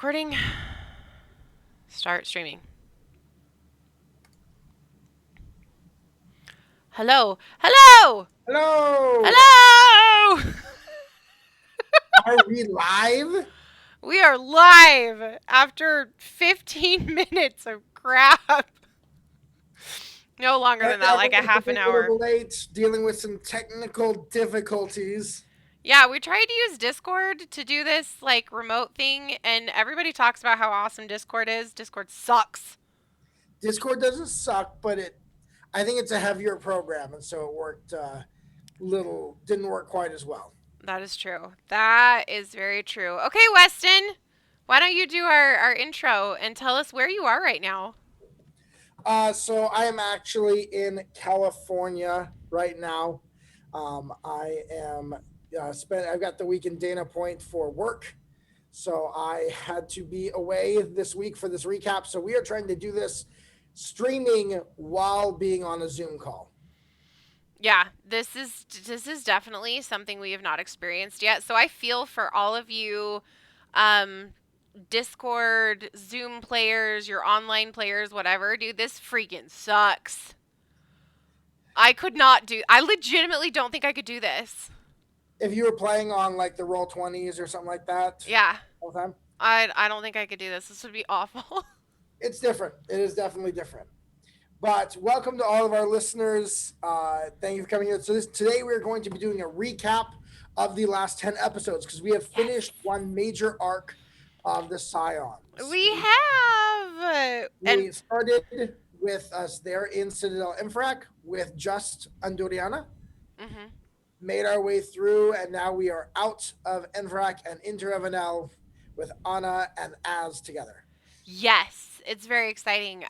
recording? Start streaming. Hello. Hello! Hello! Hello! Are we live? We are live after 15 minutes of crap. No longer Sorry, than that, like a everyone's half an running a hour. little late, dealing with some technical difficulties. Yeah, we tried to use Discord to do this like remote thing, and everybody talks about how awesome Discord is. Discord sucks. Discord doesn't suck, but I think it's a heavier program, and so it worked didn't work quite as well. That is true. That is very true. Okay, Weston, why don't you do our intro and tell us where you are right now? So I am actually in California right now. I am I've got the week in Dana Point for work, so I had to be away this week for this recap. So we are trying to do this streaming while being on a Zoom call. Yeah, this is definitely something we have not experienced yet. So I feel for all of you um Discord, Zoom players, your online players, whatever. Dude, this freaking sucks. I legitimately don't think I could do this. If you were playing on like the Roll20s or something like that Yeah. all the time, I don't think I could do this. This would be awful. it's different. It is definitely different. But welcome to all of our listeners. Thank you for coming here. So today we're going to be doing a recap of the last 10 episodes because we have finished one major arc of the Scions. We have and We started with us there in Citadel Enferac with just Anduriana, mhm. made our way through, and now we are out of Enferac and into Revenel with Anna and Az together. Yes, it's very exciting.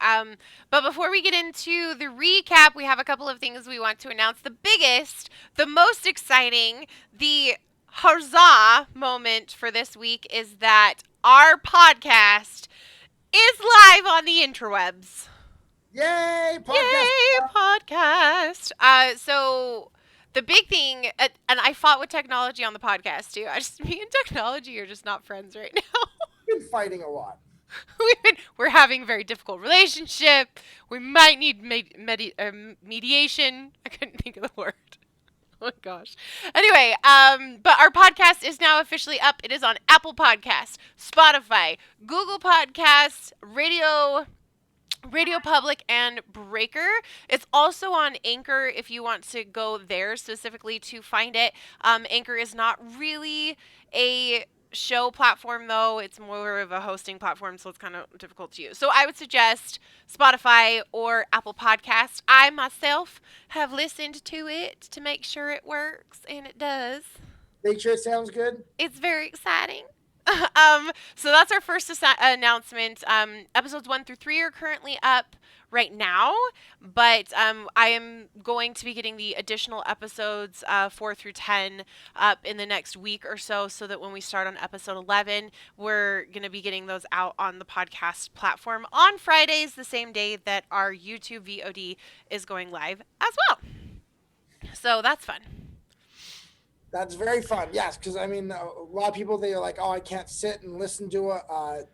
But before we get into the recap, we have a couple of things we want to announce. The biggest, the most exciting, the huzzah moment for this week is that our podcast is live on the interwebs. Yay, podcast! Yay, podcast. So the big thing, and I fought with technology on the podcast too. Me and technology are just not friends right now. Been fighting a lot. We're having a very difficult relationship. We might need mediation. I couldn't think of the word. Oh my gosh. Anyway, but our podcast is now officially up. It is on Apple Podcasts, Spotify, Google Podcasts, Radio Public, and Breaker. It's also on Anchor if you want to go there specifically to find it. Anchor is not really a show platform though, it's more of a hosting platform, so it's kind of difficult to use. So I would suggest Spotify or Apple Podcast. I myself have listened to it to make sure it works, and it does. Make sure it sounds good. It's very exciting. So that's our first announcement. Episodes 1 through 3 are currently up right now, but I am going to be getting the additional episodes 4 through 10 up in the next week or so, so that when we start on episode 11, we're going to be getting those out on the podcast platform on Fridays, the same day that our YouTube VOD is going live as well. So that's fun. That's very fun. Yes, because I mean, a lot of people they are like, "Oh, I can't sit and listen to a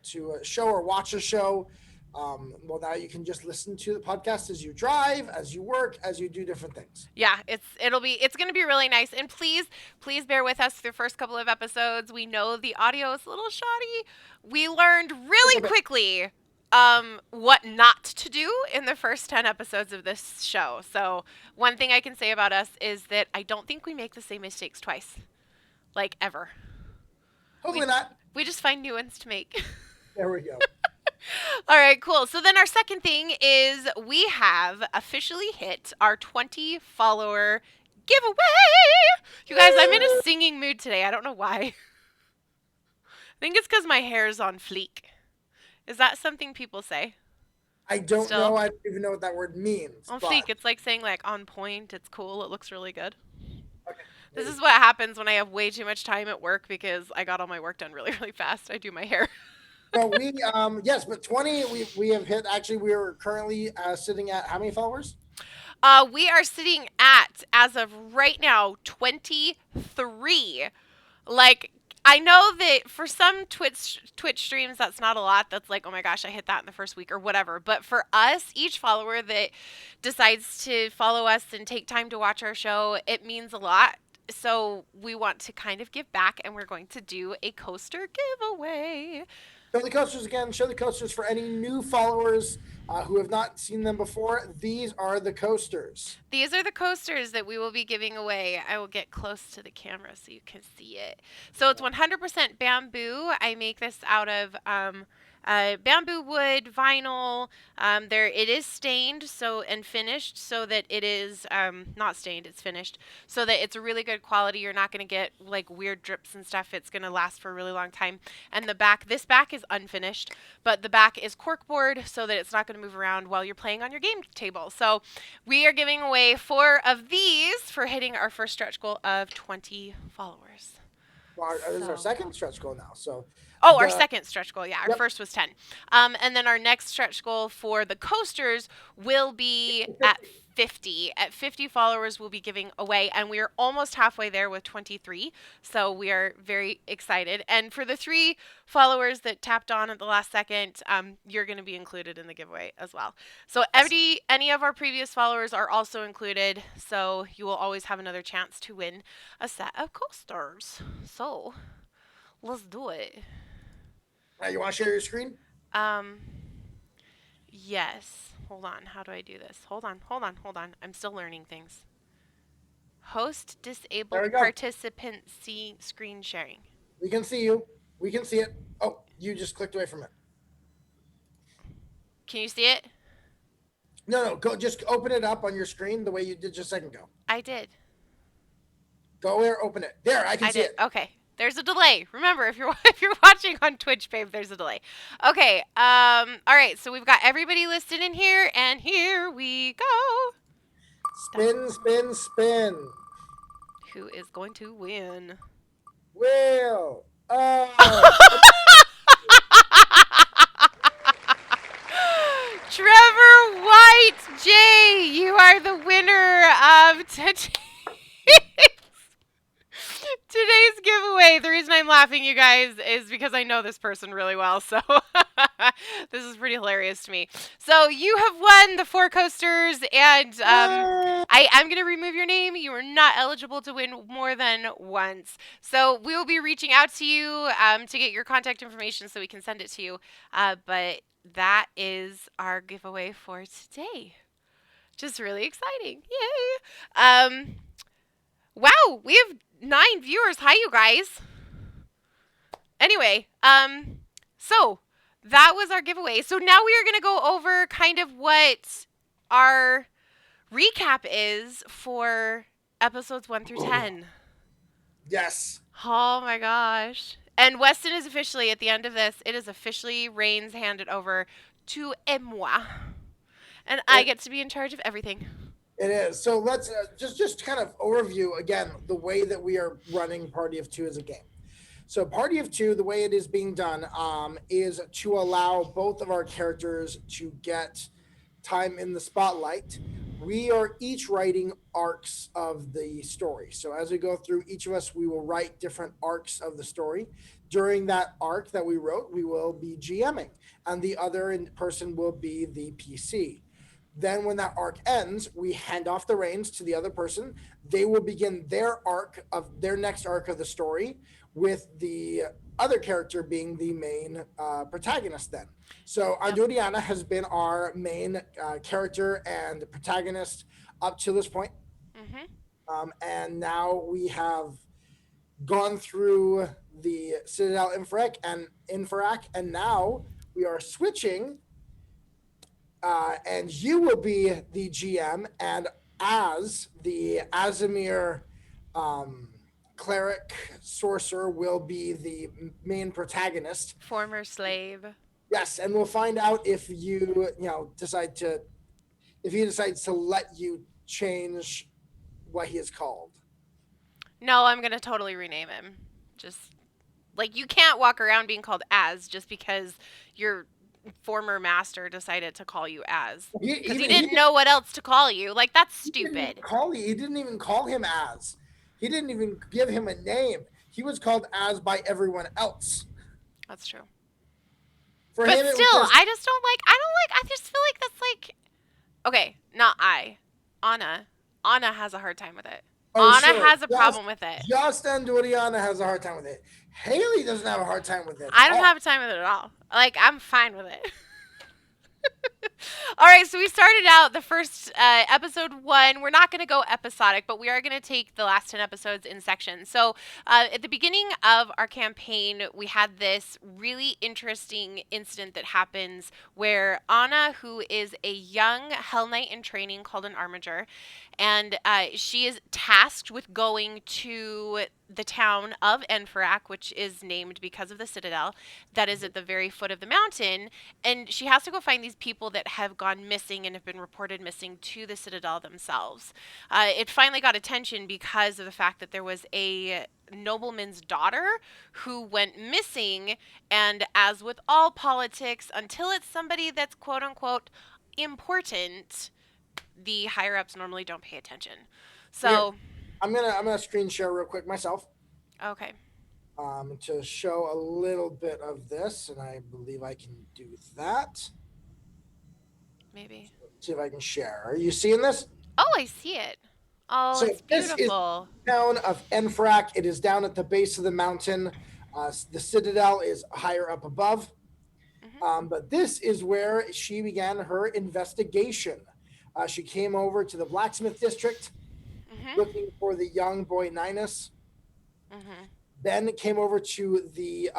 show or watch a show." Well, now you can just listen to the podcast as you drive, as you work, as you do different things. Yeah, it's going to be really nice. And please bear with us through the first couple of episodes. We know the audio is a little shoddy. We learned really quickly what not to do in the first 10 episodes of this show. So, one thing I can say about us is that I don't think we make the same mistakes twice. Like ever. Hopefully not. We just find new ones to make. There we go. All right, cool. So then our second thing is we have officially hit our 20 follower giveaway. You guys, I'm in a singing mood today. I don't know why. I think it's because my hair is on fleek. Is that something people say? I don't Still? know. I don't even know what that word means. On but fleek, it's like saying like on point. It's cool. It looks really good. okay. This is what happens when I have way too much time at work because I got all my work done really, really fast. I do my hair. Well, we yes, but 20 we have hit. Actually, we are currently sitting at how many followers? We are sitting at, as of right now, 23. Like, I know that for some Twitch streams, that's not a lot. That's like, oh my gosh, I hit that in the first week or whatever. But for us, each follower that decides to follow us and take time to watch our show, it means a lot. So we want to kind of give back, and we're going to do a coaster giveaway. Show the coasters again. Show the coasters for any new followers who have not seen them before. These are the coasters. These are the coasters that we will be giving away. I will get close to the camera so you can see it. So it's 100% bamboo. I make this out of bamboo wood, vinyl. There it is stained and finished so that it is not stained. It's finished so that it's a really good quality. You're not going to get like weird drips and stuff. It's going to last for a really long time. And this back is unfinished, but the back is corkboard so that it's not going to move around while you're playing on your game table. So we are giving away 4 of these for hitting our first stretch goal of 20 followers. Well, this is our second stretch goal now. Our second stretch goal. Yeah, our first was 10. And then our next stretch goal for the coasters will be at 50. At 50 followers, we'll be giving away, and we are almost halfway there with 23. So we are very excited. And for the 3 followers that tapped on at the last second, you're going to be included in the giveaway as well. So any of our previous followers are also included. So you will always have another chance to win a set of coasters. So let's do it. You want to share your screen? Yes. Hold on. How do I do this? Hold on. I'm still learning things. Host disabled participant screen sharing. We can see you. We can see it. Oh, you just clicked away from it. Can you see it? No. Go. Just open it up on your screen the way you did just a second ago. I did. Go there. Open it. There. I can see it. Okay. There's a delay. Remember, if you're watching on Twitch, babe, there's a delay. Okay. All right. So we've got everybody listed in here, and here we go. Spin, spin, spin. Who is going to win? Will. Trevor White, Jay, you are the winner of today's giveaway. The reason I'm laughing, you guys, is because I know this person really well, so this is pretty hilarious to me. So you have won the 4 coasters, and I'm going to remove your name. You are not eligible to win more than once. So we will be reaching out to you to get your contact information so we can send it to you. But that is our giveaway for today. Just really exciting. Yay! Wow, we have 9 viewers. Hi, you guys. Anyway, so that was our giveaway. So now we are going to go over kind of what our recap is for episodes 1 through 10. Yes. Oh my gosh. And Weston is officially, at the end of this, it is officially reins handed over to moi. And I get to be in charge of everything. It is. So let's just kind of overview again the way that we are running Party of 2 as a game. So Party of 2, the way it is being done is to allow both of our characters to get time in the spotlight. We are each writing arcs of the story. So as we go through, each of us, we will write different arcs of the story. During that arc that we wrote, we will be GMing, and the other person will be the PC. Then when that arc ends, we hand off the reins to the other person. They will begin their next arc of the story, with the other character being the main protagonist then. So Anduriana has been our main character and protagonist up to this point. Mm-hmm. And now we have gone through the Citadel Enferac, and now we are switching, and you will be the GM, and as the Aasimar cleric sorcerer will be the main protagonist. Former slave. Yes, and we'll find out if he decides to let you change what he is called. No, I'm gonna totally rename him. Just like, you can't walk around being called Az just because your former master decided to call you Az, because he didn't know what else to call you. Like, that's stupid. He didn't even call him Az. He didn't even give him a name. He was called as by everyone else. That's true. For But him, it was still, just, I just feel like that's like, okay, not I. Anna. Anna has a hard time with it. oh, Anna sure. has a problem with it. Just Anduriana has a hard time with it. Haley doesn't have a hard time with it at I don't all. have a time with it at all. Like, I'm fine with it. All right, so we started out the first episode one. We're not going to go episodic, but we are going to take the last 10 episodes in sections. So, at the beginning of our campaign, we had this really interesting incident that happens where Anna, who is a young Hell Knight in training called an Armiger, and she is tasked with going to the town of Enferac, which is named because of the Citadel that is at the very foot of the mountain, and she has to go find these people that have gone missing and have been reported missing to the Citadel themselves. It finally got attention because of the fact that there was a nobleman's daughter who went missing, and as with all politics, until it's somebody that's quote unquote important, the higher ups normally don't pay attention. Here, So, I'm gonna screen share real quick myself, okay, to show a little bit of this, and I believe I can do that. maybe. See if I can share. Are you seeing this? Oh, I see it. Oh, So it's this is beautiful. the town of Enfrac. It is down at the base of the mountain. The Citadel is higher up above. But this is where she began her investigation. She came over to the blacksmith district Mhm. looking for the young boy Ninus. Mhm. Then came over to the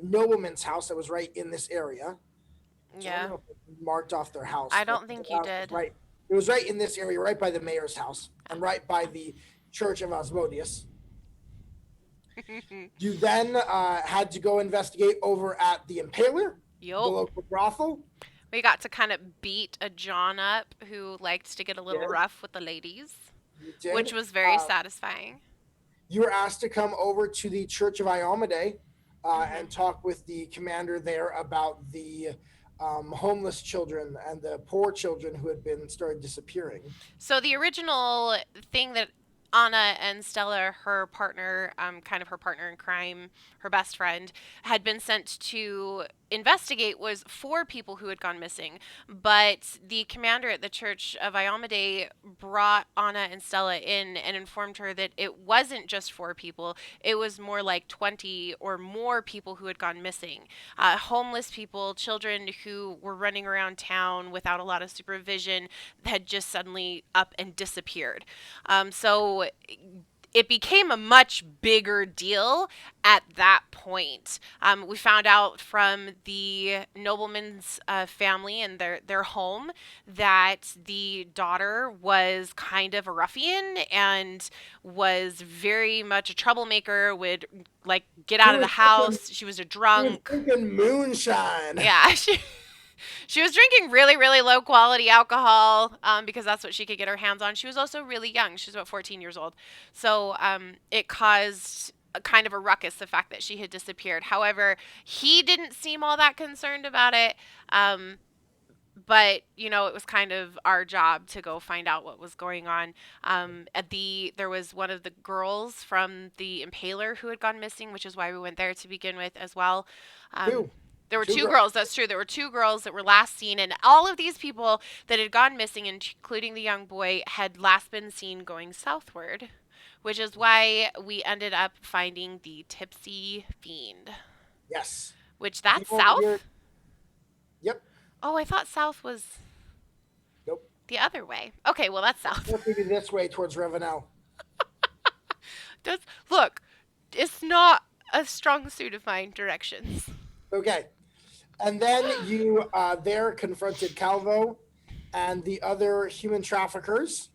nobleman's house that was right in this area. So I don't Yeah. know if I marked off their house, I but don't the think you house was did. right. It was right in this area, right by the mayor's house, and right by the church of Asmodeus. You then had to go investigate over at the Impaler, the Yup. local brothel. We got to kind of beat a John up who liked to get a little Yes, rough with the ladies, you did. which was very satisfying. You were asked to come over to the Church of Iomade and Mhm. talk with the commander there about the homeless children and the poor children who had been started disappearing. So the original thing that Anna and Stella, her partner, kind of her partner in crime, her best friend, had been sent to investigate was four people who had gone missing. But the commander at the Church of Iomade brought Anna and Stella in and informed her that it wasn't just four people, it was more like 20 or more people who had gone missing. Homeless people, children who were running around town without a lot of supervision, had just suddenly up and disappeared. So it became a much bigger deal at that point. We found out from the nobleman's family and their home that the daughter was kind of a ruffian and was very much a troublemaker. Would like get She out of the was drinking, house. She was a she was drunk. drinking moonshine. Yeah, she was drinking really, really low quality alcohol because that's what she could get her hands on. She was also really young. She was about 14 years old. So it caused a kind of a ruckus, the fact that she had disappeared. However, he didn't seem all that concerned about it. Um, but it was kind of our job to go find out what was going on. There was one of the girls from the Impaler who had gone missing, which is why we went there to begin with as well. Um, Two, there were two two girls. girls. That's true. There were two girls that were last seen, and all of these people that had gone missing, including the young boy, had last been seen going southward, which is why we ended up finding the Tipsy Fiend. Yes. Which Came that's over here. south. Yep. Oh, I thought south was Nope. the other way. Okay, well that's It's south. supposed to be this way towards Revenel. Does look, it's not a strong suit of mine directions. Okay. And then you there confronted Calvo and the other human traffickers.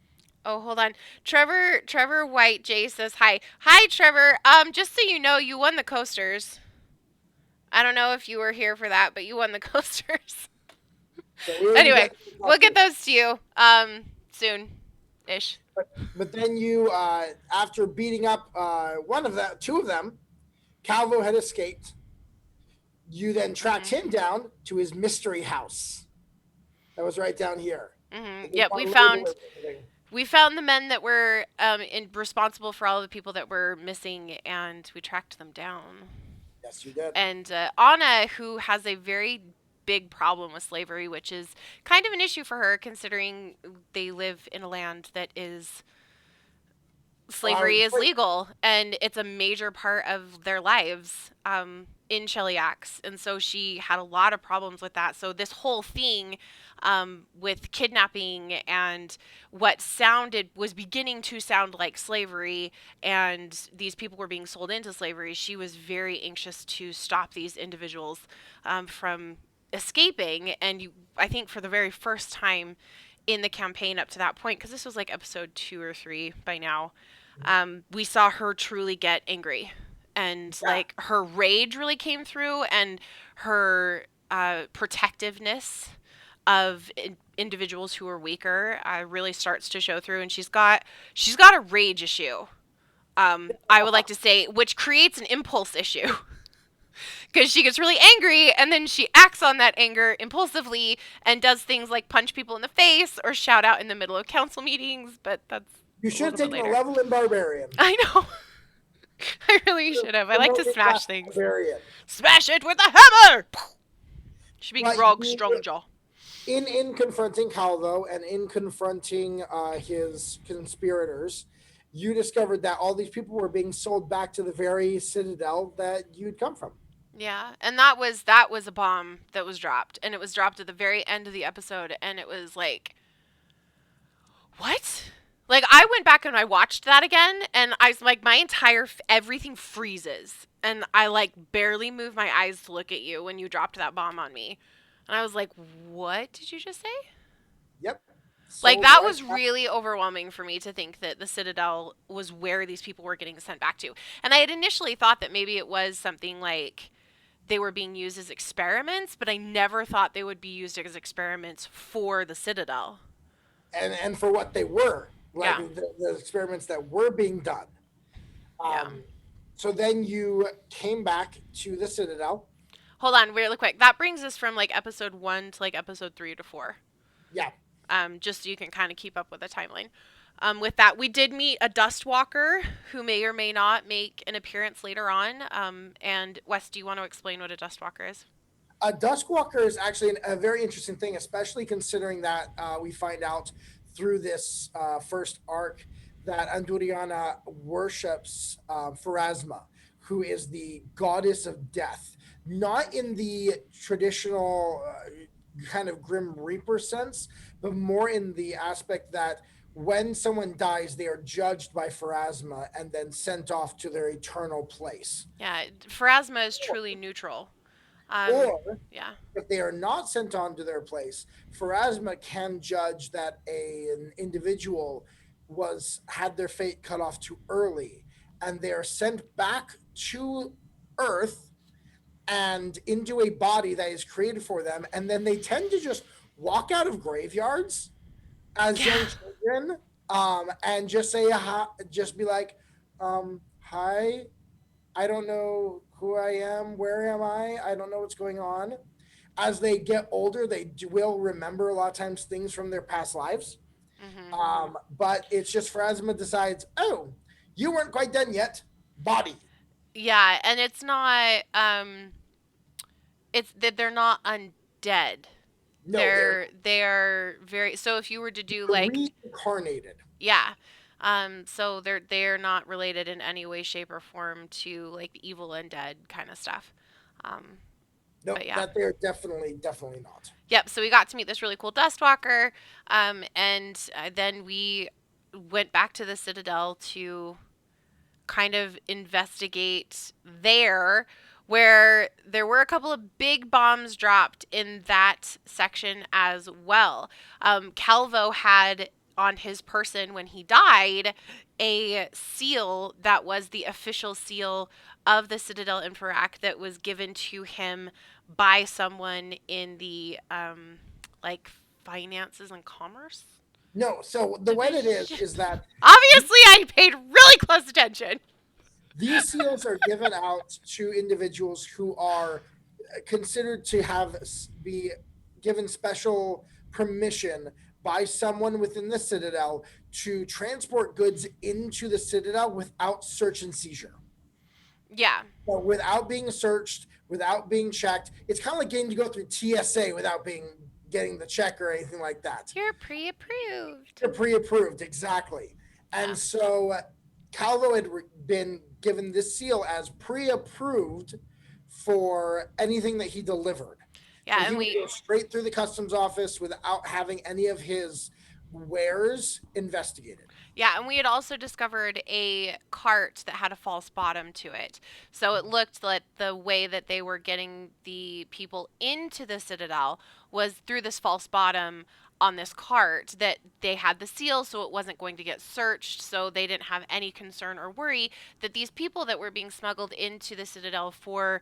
Oh, hold on. Trevor White J says hi. Hi Trevor. Just so you know, you won the coasters. I don't know if you were here for that, but you won the coasters. So we already Anyway, got we'll get those to you soon ish. but then you, after beating up two of them, Calvo had escaped. You then tracked Mhm. him down to his mystery house. That was right down here. Mhm. They Yep, found label. We found the men that were responsible for all the people that were missing, and we tracked them down. Yes, you did. And Anna, who has a very big problem with slavery, which is kind of an issue for her considering they live in a land that is slavery is Wait, legal and it's a major part of their lives in Cheliax. And so she had a lot of problems with that. So this whole thing with kidnapping and what sounded was beginning to sound like slavery, and these people were being sold into slavery, she was very anxious to stop these individuals from escaping. And I think for the very first time in the campaign up to that point, because this was like episode 2 or 3 by now, we saw her truly get angry, and yeah, like her rage really came through, and her protectiveness of individuals who are weaker really starts to show through, and she's got a rage issue. I would like to say, which creates an impulse issue. Because she gets really angry and then she acts on that anger impulsively and does things like punch people in the face or shout out in the middle of council meetings, but that's you a should have little bit taken a later. level in barbarian. I know. I really should have. I like to Promoted smash that things. barbarian. Smash it with a hammer! Should be But Grog you, Strongjaw. in confronting Calvo and in confronting his conspirators, you discovered that all these people were being sold back to the very citadel that you'd come from. Yeah, and that was a bomb that was dropped, and it was dropped at the very end of the episode, and it was like, what? Like I went back and I watched that again, and I was like, my entire everything freezes, and I like barely move my eyes to look at you when you dropped that bomb on me, and I was like, what did you just say? Yep. Like Sold that right was back. really overwhelming for me to think that the Citadel was where these people were getting sent back to. And I had initially thought that maybe it was something like they were being used as experiments, but I never thought they would be used as experiments for the Citadel. And for what they were, like Yeah. the experiments that were being done. Yeah. Um, so then you came back to the citadel. Hold on, really quick. That brings us from like episode 1 to like episode 3 to 4. Yeah. Just so you can kind of keep up with the timeline. With that, we did meet a Dustwalker who may or may not make an appearance later on. And Wes, do you want to explain what a Dustwalker is? A Duskwalker is actually a very interesting thing, especially considering that we find out through this first arc that Anduriana worships Pharasma, who is the goddess of death. Not in the traditional kind of Grim Reaper sense, but more in the aspect that when someone dies, they are judged by Pharasma and then sent off to their eternal place. Yeah, Pharasma is truly neutral. Um, Or yeah. if they are not sent on to their place, Pharasma can judge that an individual was had their fate cut off too early, and they are sent back to Earth and into a body that is created for them, and then they tend to just walk out of graveyards as young Yeah. children, and just say, just be like, "Hi, I don't know who I am. Where am I? I don't know what's going on." As they get older, they will remember a lot of times things from their past lives. Hmm. But it's just Pharasma decides, oh, you weren't quite done yet. Body. Yeah, and it's that they're not undead. No, they're They're very, so if you were to do like, reincarnated. yeah, so they're not related in any way, shape, or form to like the evil undead kind of stuff. Um, No, but yeah. that they're definitely not. Yep. So we got to meet this really cool Dustwalker, and then we went back to the Citadel to kind of investigate there, where there were a couple of big bombs dropped in that section as well. Calvo had on his person when he died a seal that was the official seal of the Citadel Enferac that was given to him by someone in the like finances and commerce No, so the way it division. is that Obviously, I paid really close attention. these seals are given out to individuals who are considered to have be given special permission by someone within the citadel to transport goods into the Citadel without search and seizure. Yeah. So without being searched, without being checked. It's kind of like getting to go through TSA without getting the check or anything like that. You're pre-approved. They're pre-approved, exactly. Yeah. And so Calvo had been given this seal as pre-approved for anything that he delivered. So Yeah, he and would we go straight through the customs office without having any of his wares investigated. Yeah, and we had also discovered a cart that had a false bottom to it. So it looked like the way that they were getting the people into the Citadel was through this false bottom on this cart that they had the seal so it wasn't going to get searched, so they didn't have any concern or worry that these people that were being smuggled into the Citadel for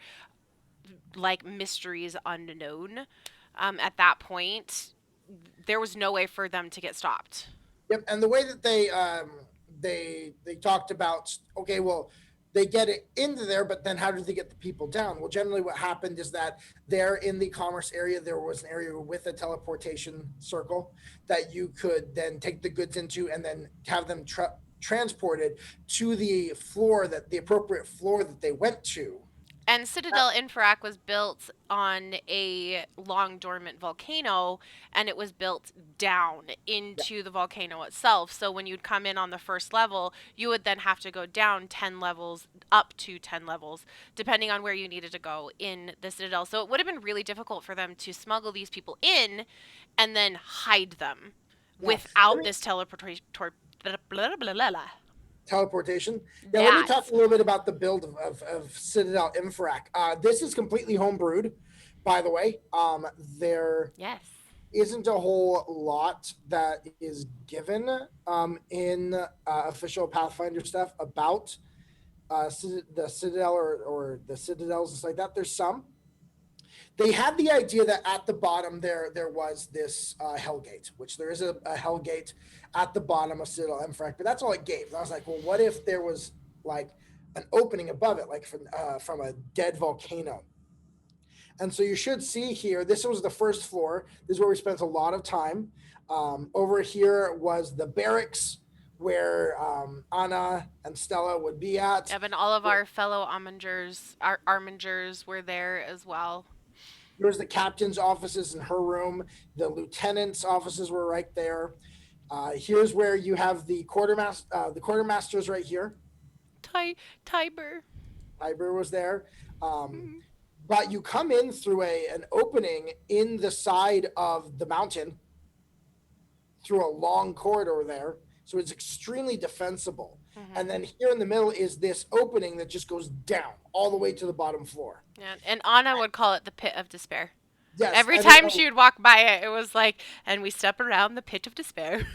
like mysteries unknown, at that point there was no way for them to get stopped. Yep, and the way that they talked about, okay, well, they get it into there, but then how did they get the people down? Well, generally what happened is that there in the commerce area, there was an area with a teleportation circle that you could then take the goods into and then have them transported to the appropriate floor that they went to. And Citadel Enferac was built on a long dormant volcano, and it was built down into the volcano itself. So when you'd come in on the first level, you would then have to go down 10 levels, up to 10 levels, depending on where you needed to go in the Citadel. So it would have been really difficult for them to smuggle these people in and then hide them Yeah, without this teleportation. teleportation. Yeah, let me That. talk a little bit about the build of Citadel Infrac. This is completely homebrewed, by the way. There Yes. isn't a whole lot that is given in official Pathfinder stuff about the Citadel or the Citadels and stuff like that. There's some. They had the idea that at the bottom there was this Hellgate, which there is a Hellgate at the bottom of Citadel Enfrac, but that's all it gave. And I was like, well, what if there was like an opening above it, like from a dead volcano? And so you should see here, this was the first floor. This is where we spent a lot of time. Over here was the barracks where Anna and Stella would be at. Yep, and all of our fellow Armingers were there as well. There's the captain's offices in her room. The lieutenant's offices were right there. Here's where you have the quartermasters right here. Tiber. Tiber was there. Mm-hmm. But you come in through an opening in the side of the mountain through a long corridor there. So it's extremely defensible. Mm-hmm. And then here in the middle is this opening that just goes down all the way to the bottom floor. Yeah, and Anna would call it the pit of despair. Yes. Every time she would walk by it, it was like, and we step around the pit of despair.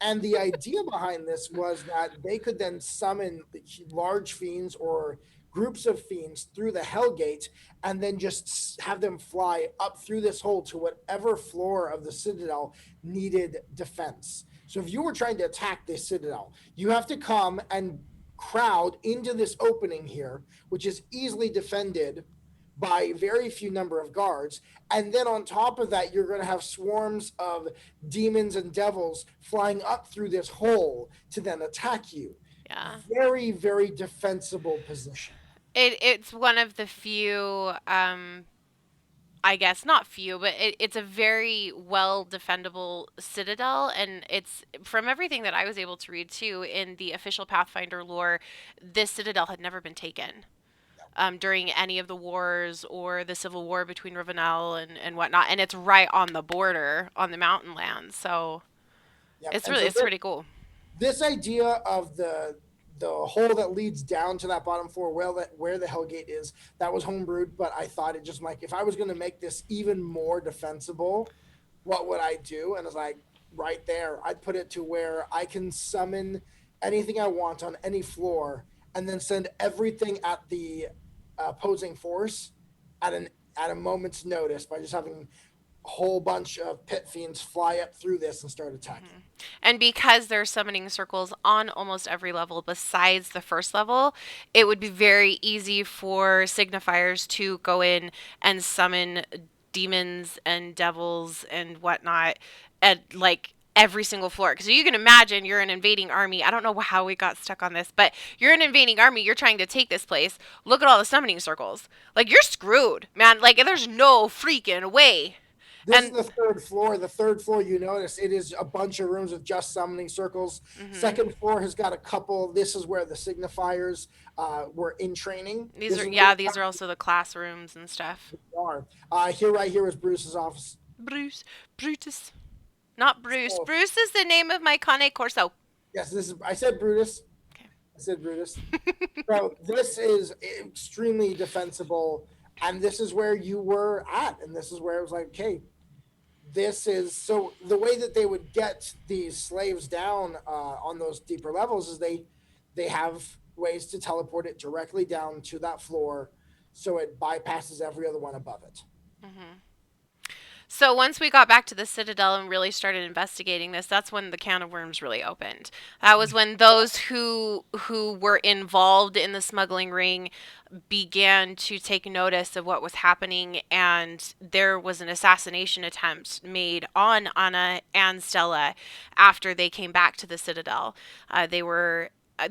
And the idea behind this was that they could then summon large fiends or groups of fiends through the Hellgate and then just have them fly up through this hole to whatever floor of the Citadel needed defense. So if you were trying to attack the Citadel, you have to come and crowd into this opening here, which is easily defended by very few number of guards. And then on top of that, you're going to have swarms of demons and devils flying up through this hole to then attack you. Yeah. Very, very defensible position. It's one of the few, I guess not few, but it's a very well defendable citadel, and it's from everything that I was able to read too in the official Pathfinder lore, this citadel had never been taken. During any of the wars or the civil war between Ravenel and whatnot, and it's right on the border on the mountain lands, so Yep. it's And really so it's pretty cool. this idea of the hole that leads down to that bottom floor where the Hellgate is, that was homebrewed, but I thought it just like, if I was going to make this even more defensible, what would I do? And it's like right there, I'd put it to where I can summon anything I want on any floor and then send everything at the opposing force at a moment's notice by just having a whole bunch of pit fiends fly up through this and start attacking. Mm-hmm. And because there's summoning circles on almost every level besides the first level, it would be very easy for signifiers to go in and summon demons and devils and whatnot at like every single floor. Because you can imagine you're an invading army. I don't know how we got stuck on this, but you're an invading army. You're trying to take this place. Look at all the summoning circles. Like, you're screwed, man. Like, there's no freaking way. This is And the third floor. The third floor, you notice, it is a bunch of rooms with just summoning circles. mhm. Second floor has got a couple. This is where the signifiers were in training. These This are, is where yeah, these are also the classrooms and stuff. we are. Here, right here, is Bruce's office. Bruce, Brutus, not Bruce. So, Bruce is the name of my Cane Corso. yes, this is. I said Brutus. I said Brutus. So this is extremely defensible, and this is where you were at, and this is where it was like, okay, this is so the way that they would get these slaves down on those deeper levels is they have ways to teleport it directly down to that floor, so it bypasses every other one above it. Mhm. So once we got back to the Citadel and really started investigating this, that's when the can of worms really opened. That was when those who were involved in the smuggling ring began to take notice of what was happening, and there was an assassination attempt made on Anna and Stella after they came back to the Citadel.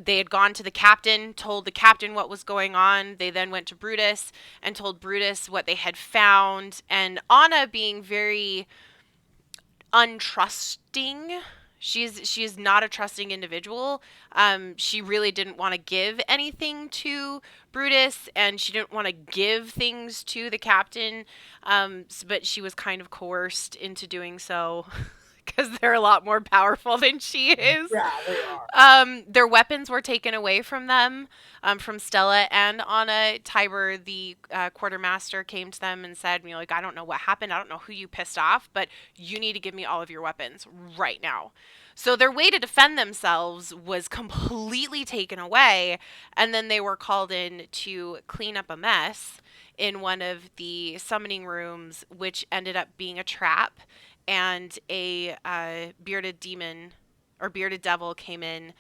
They had gone to the captain, told the captain what was going on. They then went to Brutus and told Brutus what they had found. And Anna, being very untrusting, she is not a trusting individual. She really didn't want to give anything to Brutus, and she didn't want to give things to the captain. But she was kind of coerced into doing so. Because they're a lot more powerful than she is. Yeah, they are. Their weapons were taken away from them, from Stella and Anna. Tiber, the quartermaster, came to them and said, "You know, like, I don't know what happened. I don't know who you pissed off, but you need to give me all of your weapons right now." So their way to defend themselves was completely taken away, and then they were called in to clean up a mess in one of the summoning rooms, which ended up being a trap, and a bearded demon or bearded devil came in.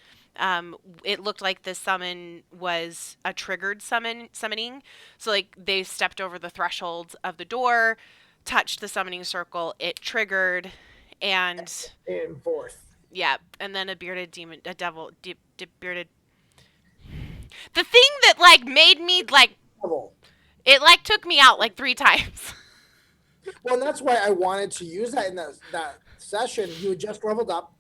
It looked like the summon was a triggered summoning. So like they stepped over the threshold of the door, touched the summoning circle, it triggered, and In fourth. yeah, and then a bearded demon, a devil, bearded. The thing that like made me like Level. it like took me out like 3 times. Well, and that's why I wanted to use that in that session. You had just leveled up.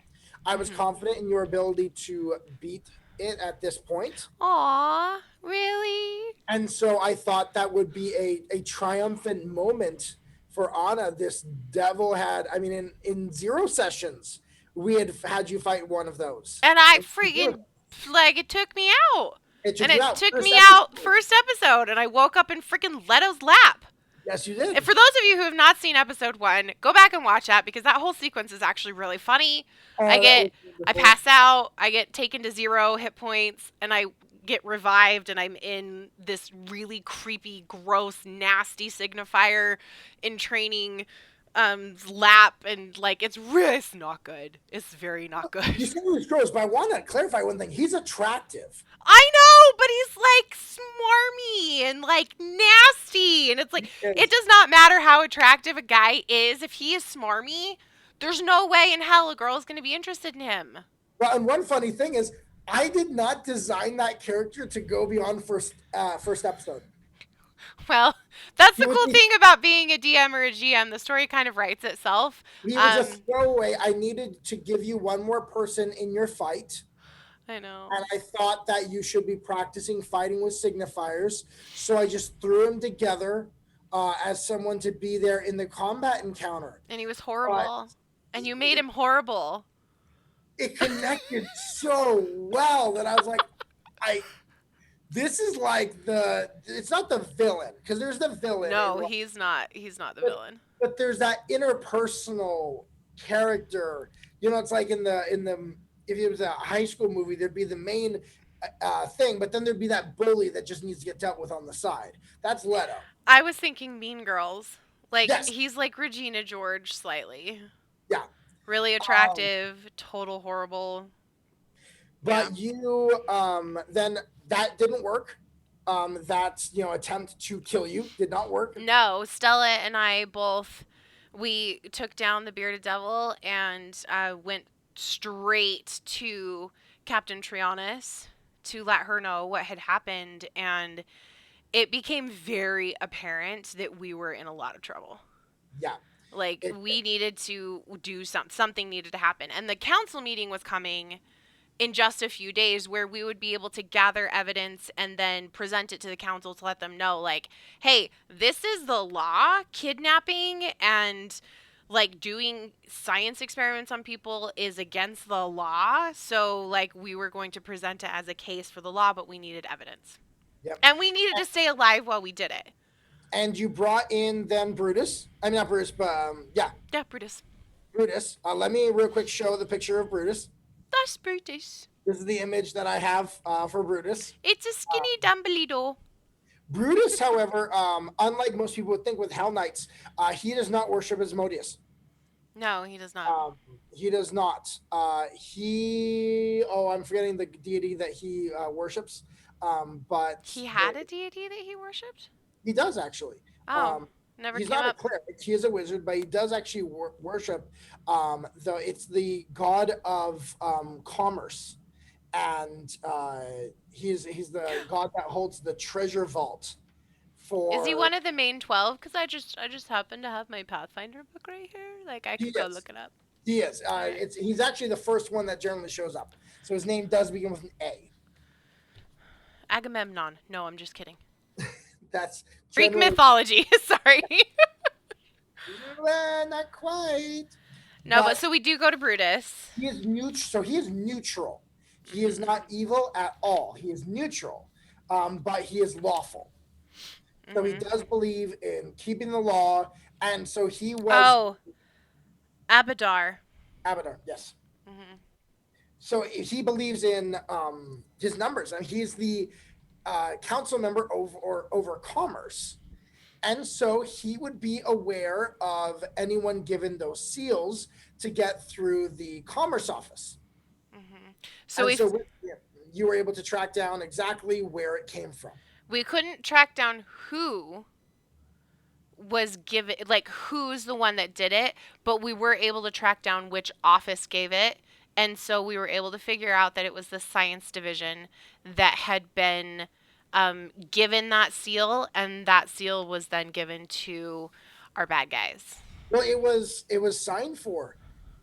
I was Mhm. confident in your ability to beat it at this point. Aw, really? And so I thought that would be a triumphant moment for Anna. This devil had, I mean, in 0 sessions, we had you fight one of those. And I In zero, freaking like it took me out. it took And you it out took first me out episode. first episode and I woke up in freaking Leto's lap. Yes, you And did. for those of you who have not seen episode 1, go back and watch that because that whole sequence is actually really funny. I Oh, that was get I wonderful. pass out, I get taken to 0 hit points, and I get revived and I'm in this really creepy, gross, nasty signifier in training lap, and like it's not good. It's very not You good. said he was gross, but I want to clarify one thing. He's attractive. I know, but he's like smarmy and like nasty. And it's like, it Yes. does not matter how attractive a guy is. If he is smarmy, there's no way in hell a girl is going to be interested in him. Well, and one funny thing is, I did not design that character to go beyond first episode. Well, that's He the was cool thing about being a DM or a GM. The story kind of writes itself. he was a Um, throwaway. I needed to give you one more person in your fight, I know. and I thought that you should be practicing fighting with signifiers. So I just threw them together as someone to be there in the combat encounter. And he was But horrible. And you made him horrible. it connected so well that I was like, I this is like it's not the villain because there's the villain, No, he's not. He's not the but, villain. but there's that interpersonal character. You know, it's like in the if it was a high school movie, there'd be the main thing, but then there'd be that bully that just needs to get dealt with on the side. That's Leto. I was thinking Mean Girls. Like, Yes, he's like Regina George slightly. yeah. Really Um, attractive, total horrible. Yeah. but you then that didn't work. That attempt to kill you did not work. No, Stella and I both We took down the bearded devil and went straight to Captain Trianis to let her know what had happened, and it became very apparent that we were in a lot of trouble. Yeah. Like It, we needed to do something needed to happen, and the council meeting was coming in just a few days where we would be able to gather evidence and then present it to the council to let them know, like, hey, this is the law. Kidnapping and like doing science experiments on people is against the law. So like we were going to present it as a case for the law, but we needed evidence. yep. And we needed to stay alive while we did it. And you brought in then Brutus. I mean, not Brutus, but yeah, Yeah, Brutus. Brutus. Let me real quick show the picture of Brutus. That's Brutus. This is the image that I have for Brutus. It's a skinny Dumbledore. Brutus, however, unlike most people would think with Hell Knights, he does not worship Asmodeus. No, he does not. He does not. I'm forgetting the deity that he worships. But He had a deity that he worshipped? he does actually. Oh, Um, never he's came not a up. cleric. He is a wizard, but he does actually worship. Though it's the god of commerce, and he's the god that holds the treasure vault Is he for. one of the main 12? Because I just happen to have my Pathfinder book right here. Like I He could go is. look it up. He is. All right. He's actually the first one that generally shows up. So his name does begin with an A. Agamemnon. No, I'm just kidding. That's Greek generally mythology. Sorry. not quite. No, but But so we do go to Brutus. he is neutral. So he is neutral. He is Mm-hmm. not evil at all. He is neutral, but he is lawful. So he Mm-hmm. does believe in keeping the law, and so he was Oh, Abadar. Abadar. Yes. Mm-hmm. So he believes in his numbers, and he's the council member over commerce. And so he would be aware of anyone given those seals to get through the commerce office. Mm-hmm. So And if so you were able to track down exactly where it came from. we couldn't track down who was given, like who's the one that did it, but we were able to track down which office gave it. And so we were able to figure out that it was the science division that had been given that seal, and that seal was then given to our bad guys. Well, it was signed for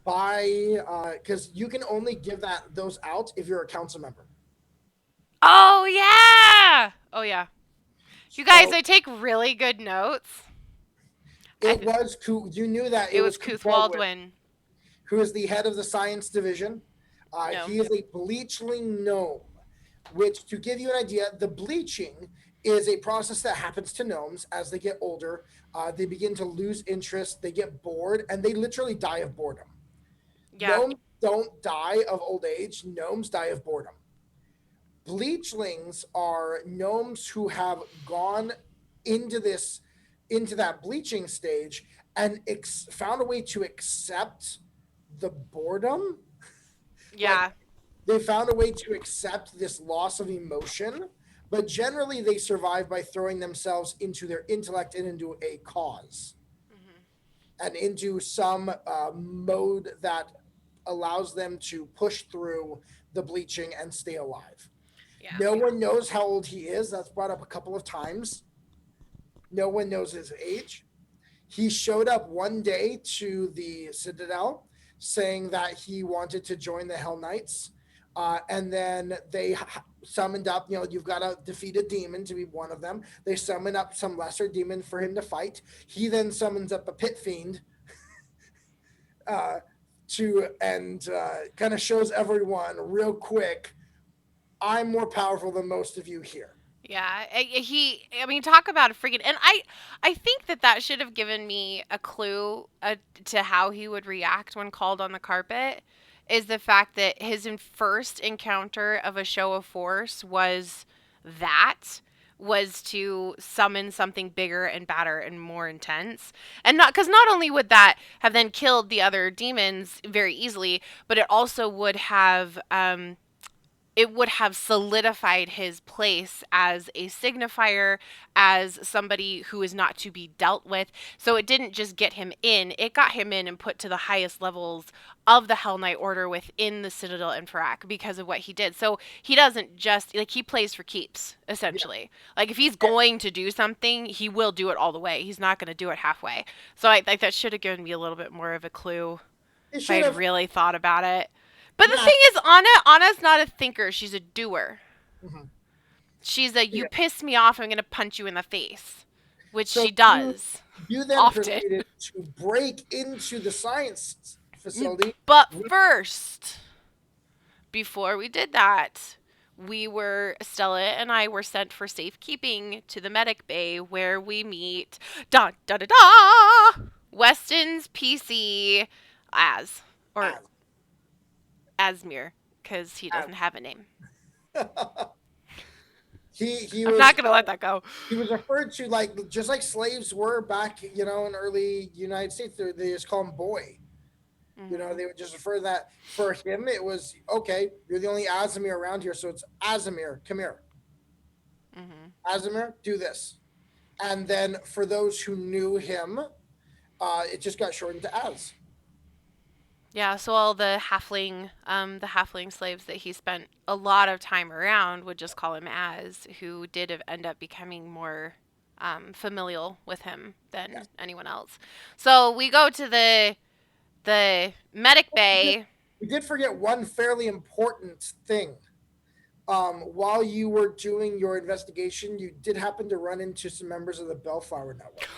by because you can only give those out if you're a council member. Oh yeah. Oh yeah. You guys, So I take really good notes. it was you knew that It it was was Kuth Baldwin, Waldwin. who is the head of the science division. No. He is a bleachling gnome, which, to give you an idea, the bleaching is a process that happens to gnomes as they get older. They begin to lose interest, they get bored, and they literally die of boredom. Yeah. Gnomes don't die of old age, gnomes die of boredom. Bleachlings are gnomes who have gone into this into that bleaching stage and found a way to accept the boredom. Like, Yeah. they found a way to accept this loss of emotion, but generally they survive by throwing themselves into their intellect and into a cause Hmm. and into some mode that allows them to push through the bleaching and stay alive. Yeah. No one knows how old he is. That's brought up a couple of times. No one knows his age. He showed up one day to the Citadel saying that he wanted to join the Hell Knights. And then they summoned up, you've got to defeat a demon to be one of them. They summon up some lesser demon for him to fight. He then summons up a pit fiend uh, kind of shows everyone real quick, I'm more powerful than most of you here. Yeah, I mean, talk about a freaking, and I think that should have given me a clue to how he would react when called on the carpet, is the fact that his first encounter of a show of force was to summon something bigger and badder and more intense. And not because not only would that have then killed the other demons very easily, but it also would have it would have solidified his place as a signifier, as somebody who is not to be dealt with. So it didn't just get him in, it got him in and put to the highest levels of the Hell Knight Order within the Citadel Enferac because of what he did. So he doesn't just, like, he plays for keeps, Yeah. essentially. Like, if he's going to do something, he will do it all the way. He's not going to do it halfway. So I think that should have given me a little bit more of a clue It if I should had have. really thought about it. But the Yeah. thing is, Anna's not a thinker. She's a doer. Mhm. She's a, you Yeah. piss me off, I'm going to punch you in the face, which So she does you then often. proceeded to break into the science facility. But We, first, before we did that, Stella and I were sent for safekeeping to the medic bay where we meet, da da da da, Weston's PC as, or as, Asmir, because he as. doesn't have a name. he I'm was not going to let that go. he was referred to like just like slaves were back, in early United States. They just call him boy. Mm-hmm. They would just refer to that. For him, it was okay. You're the only Aasimar around here, so it's Aasimar. Come here, Mm-hmm. Aasimar. Do this. And then for those who knew him, it just got shortened to Az. Yeah, so all the halfling slaves that he spent a lot of time around would just call him as, who did end up becoming more familial with him than Yes. anyone else. So we go to the medic We did, bay. we did forget one fairly important thing. While you were doing your investigation, you did happen to run into some members of the Bellflower Network.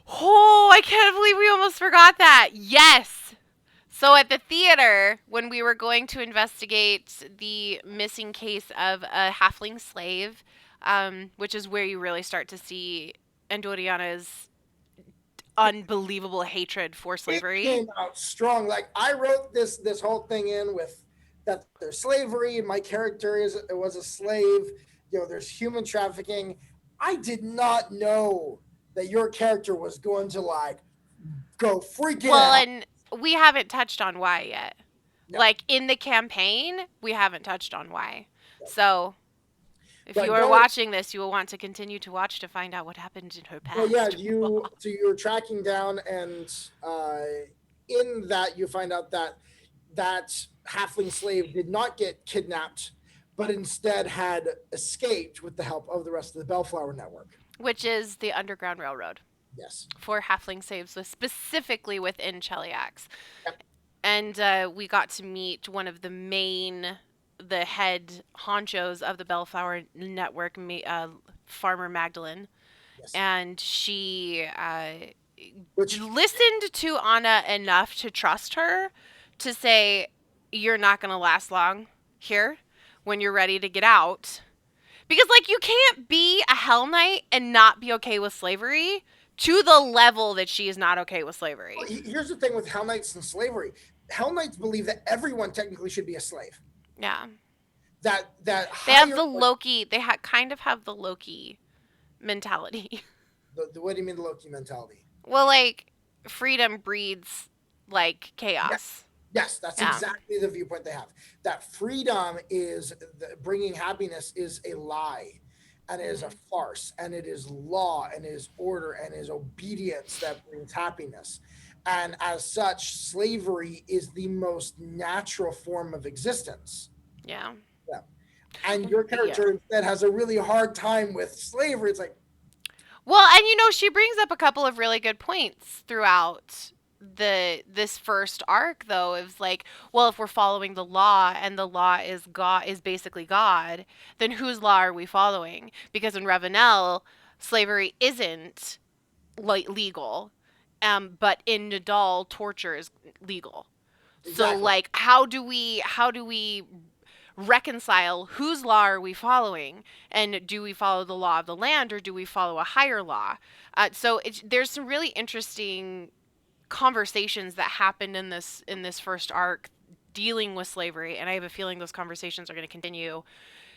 Oh, I can't believe we almost forgot that. Yes. So at the theater, when we were going to investigate the missing case of a halfling slave, which is where you really start to see Andoriana's unbelievable hatred for It slavery. came out strong. Like I wrote this whole thing in with that there's slavery, and my character was a slave. There's human trafficking. I did not know that your character was going to like go freaking Well, out. and we haven't touched on why yet. No, Like in the campaign, we haven't touched on why. no. So if you But are going, watching this, you will want to continue to watch to find out what happened in her but yeah, past. you were tracking down, and in that you find out that that halfling slave did not get kidnapped, but instead had escaped with the help of the rest of the Bellflower Network. Which is the Underground Railroad Yes. for halfling slaves, specifically within Cheliax. Yep. And we got to meet one of the head honchos of the Bellflower Network, Farmer Magdalene, Yes. and she Which listened to Anna enough to trust her to say, "You're not going to last long here when you're ready to get out." Because, like, you can't be a Hell Knight and not be okay with slavery to the level that she is not okay with slavery. here's the thing with Hell Knights and slavery. Hell Knights believe that everyone technically should be a slave. Yeah. That They have higher. the Loki, kind of have the Loki mentality. What do you mean the Loki mentality? Well, like, freedom breeds, like, Yes. chaos. Yes, that's Yeah. exactly the viewpoint they have. That freedom is bringing happiness is a lie, and it is a farce, and it is law, and it is order, and it is obedience that brings happiness. And as such, slavery is the most natural form of existence. Yeah. Yeah. And your Yeah. character instead has a really hard time with slavery. It's like, Well, and she brings up a couple of really good points throughout this first arc though. It was like, well, if we're following the law and the law is basically God, then whose law are we following? Because in Ravenel, slavery isn't legal. But in Nadal, torture is legal. So exactly. like how do we reconcile whose law are we following, and do we follow the law of the land or do we follow a higher law? So there's some really interesting conversations that happened in this first arc dealing with slavery, and I have a feeling those conversations are going to continue,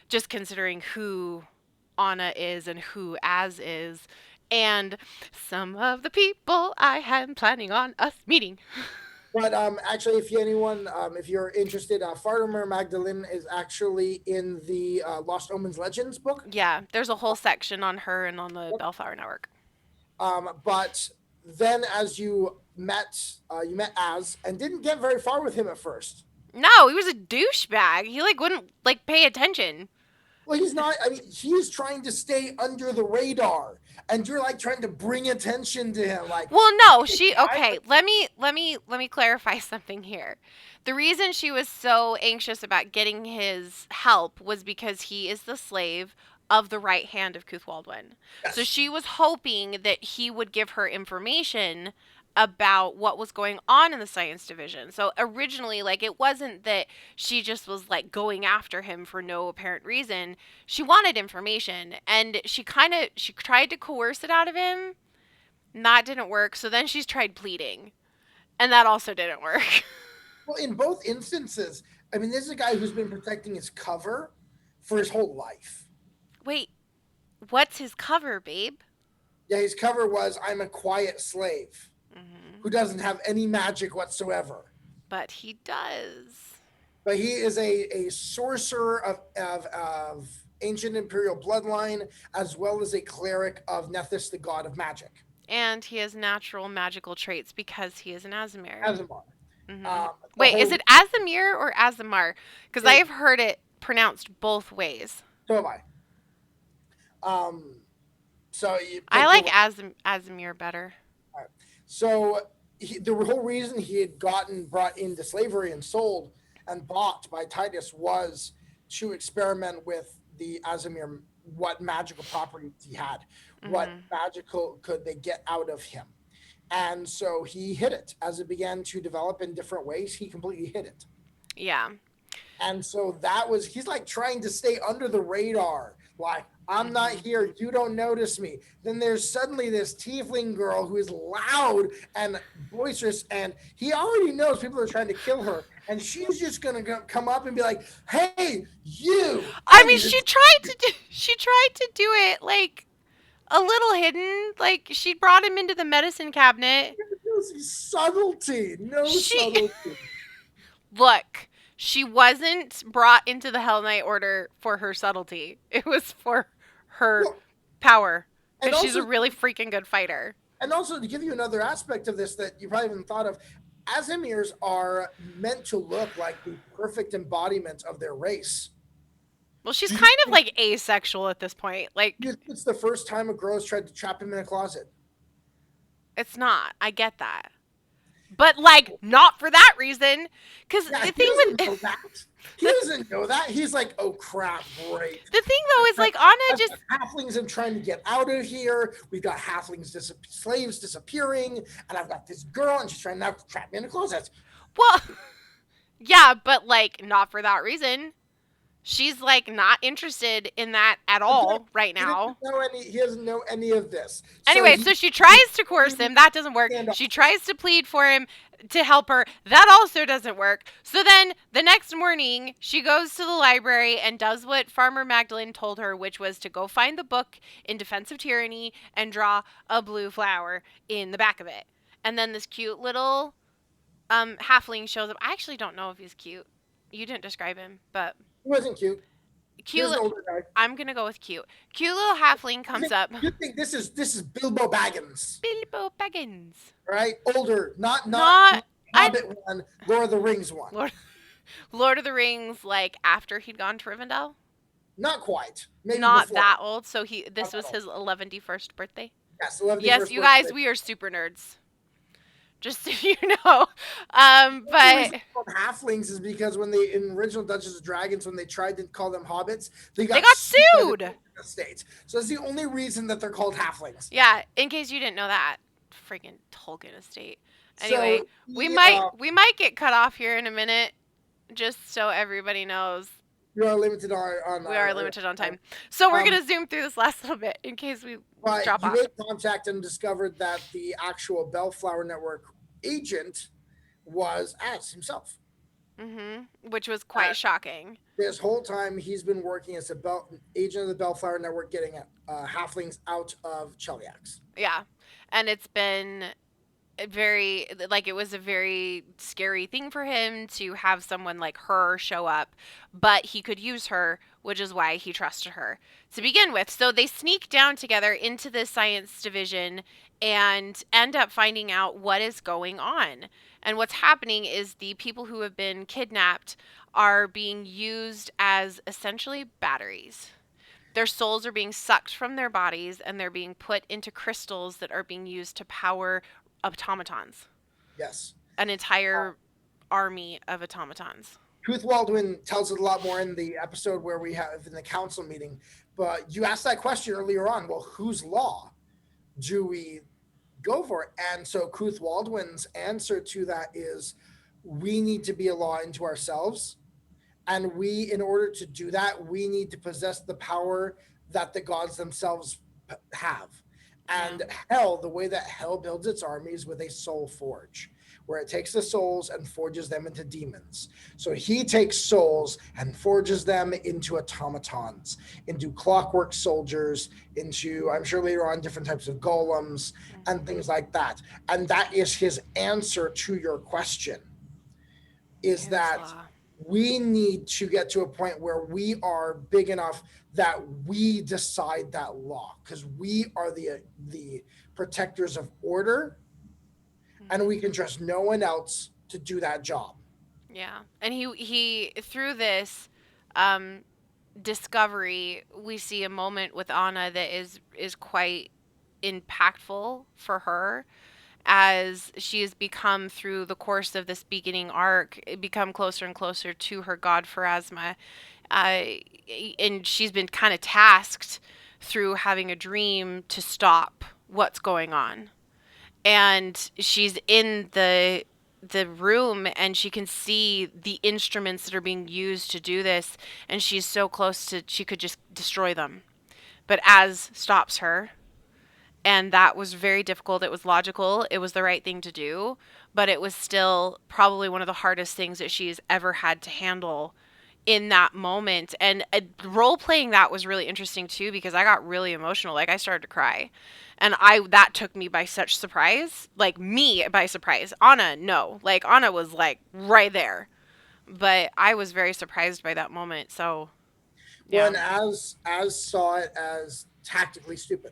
just considering who Anna is and who Az is, and some of the people I had planning on us meeting. But actually, if you're interested, Farmer Magdalene is actually in the Lost Omens Legends book. Yeah, there's a whole section on her and on the Bellflower Network. But then, as you met Az and didn't get very far with him at first. No, he was a douchebag. He like wouldn't like pay attention. Well, he's not. I mean, he's trying to stay under the radar, and you're like trying to bring attention to him. Like, Well, no, hey, she okay, let me clarify something here. The reason she was so anxious about getting his help was because he is the slave of the right hand of Cuthwaldwin. So yes, she was hoping that he would give her information about what was going on in the science division. So originally, like, it wasn't that she just was like going after him for no apparent reason. She wanted information, and she tried to coerce it out of him. That didn't work. So then she's tried pleading, and that also didn't work. well, in both instances, I mean, this is a guy who's been protecting his cover for his whole life. Wait, what's his cover, babe? Yeah, his cover was "I'm a quiet slave Hmm. who doesn't have any magic whatsoever." But he does. But he is a sorcerer of ancient imperial bloodline, as well as a cleric of Nethys, the god of magic. And he has natural magical traits because he is an Aasimar. Aasimar. Hmm. The Wait, is whole it Aasimir or Aasimar? Because I it, have heard it pronounced both ways. so have I. Um, so you I pick like your Aasimir better. right. So the whole reason he had gotten brought into slavery and sold and bought by Titus was to experiment with the Aasimir, what magical properties he had, what Hmm. magical could they get out of him. And so he hid it as it began to develop in different ways. He completely hid it. Yeah. And so that was, he's like trying to stay under the radar. Like, I'm not Hmm. here. You don't notice me. Then there's suddenly this tiefling girl who is loud and boisterous, and he already knows people are trying to kill her. And she's just going to come up and be like, hey, you, I I mean, need to. she tried to do it like a little hidden. Like she brought him into the medicine cabinet. Subtlety, no She subtlety. look. She wasn't brought into the Hell Knight Order for her subtlety. It was for her Well, power and because she's a also, really freaking good fighter. to give you another aspect of this that you probably haven't thought of, Asimirs are meant to look like the perfect embodiment of their race. Well, she's Do you kind of think, like asexual at this point. Like it's the first time a girl has tried to trap him in a closet? it's not. I get that. But like not for that reason cuz Yeah, the he thing doesn't with know that. He the, doesn't know that. He's like, oh crap, great. the thing though is like Anna I've just got halflings I'm trying to get out of here. We've got slaves disappearing, and I've got this girl, and she's trying to trap me in a closet. well, yeah, but like not for that reason. She's like not interested in that at Again, all right he doesn't now. know any. He doesn't know any of this. So Anyway, he so she tries to coerce him. That doesn't work. She standoffish. tries to plead for him to help her. That also doesn't work. So then the next morning, she goes to the library and does what Farmer Magdalene told her, which was to go find the book in Defense of Tyranny and draw a blue flower in the back of it. And then this cute little halfling shows up. I actually don't know if he's cute. You didn't describe him, but He wasn't cute. He was cute. an older guy. I'm gonna go with cute. Cute little halfling You comes think, up. you think this is Bilbo Baggins, Bilbo Baggins. right? Older, not Not I Hobbit one, Lord of the Rings one. Lord Lord of the Rings, like after he'd gone to Rivendell. Not quite. Maybe Not before. that old. So Not this that was old. his 11th birthday. Yes, 11th Yes, first you guys, birthday. we are super nerds. Just so you know. The only reason But they're called halflings is because when they in original Dungeons and Dragons, when they tried to call them hobbits, they they got got sued by the sued. Tolkien estate. So that's the only reason that they're called halflings. Yeah, in case you didn't know that. Freaking Tolkien estate. So Anyway, he, we might get cut off here in a minute, just so everybody knows you are limited on we are limited on time. So we're um, gonna zoom through this last little bit in case we but drop you off. made contact and discovered that the actual Bellflower Network agent was Az himself. Which was quite shocking. This whole time he's been working as agent of the Bellflower Network, getting halflings out of Cheliax. Yeah, and it's been very like it was a very scary thing for him to have someone like her show up, but he could use her, which is why he trusted her to begin with. So they sneak down together into the science division and end up finding out what is going on. And what's happening is the people who have been kidnapped are being used as essentially batteries. Their souls are being sucked from their bodies and they're being put into crystals that are being used to power automatons, Yes. an entire army of automatons. Truth Waldwin tells it a lot more in the episode where we have in the council meeting. But you asked that question earlier on. Well, whose law do we go for? And so Truth Waldwin's answer to that is we need to be a law unto ourselves. And we, in order to do that, we need to possess the power that the gods themselves have. Yeah. And hell, the way that hell builds its armies with a soul forge, where it takes the souls and forges them into demons. So he takes souls and forges them into automatons, into clockwork soldiers, into, I'm sure later on, different types of golems and things like that. And that is his answer to your question, is His that law. we need to get to a point where we are big enough that we decide that law, because we are the protectors of order, and we can trust no one else to do that job. Yeah. And he through this um discovery, we see a moment with Anna that is quite impactful for her as she has become through the course of this beginning arc become closer and closer to her god Pharasma, uh, and she's been kind of tasked through having a dream to stop what's going on, and she's in the room and she can see the instruments that are being used to do this, and she's so close to she could just destroy them, but Az stops her, and that was very difficult. It was logical. It was the right thing to do, but it was still probably one of the hardest things that she's ever had to handle in that moment. And role playing that was really interesting too because I got really emotional. Like I started to cry. And I that took me by such surprise. Like me by surprise. Anna, no. Like Anna was like right there. But I was very surprised by that moment. So, Well, yeah. and as saw it as tactically stupid.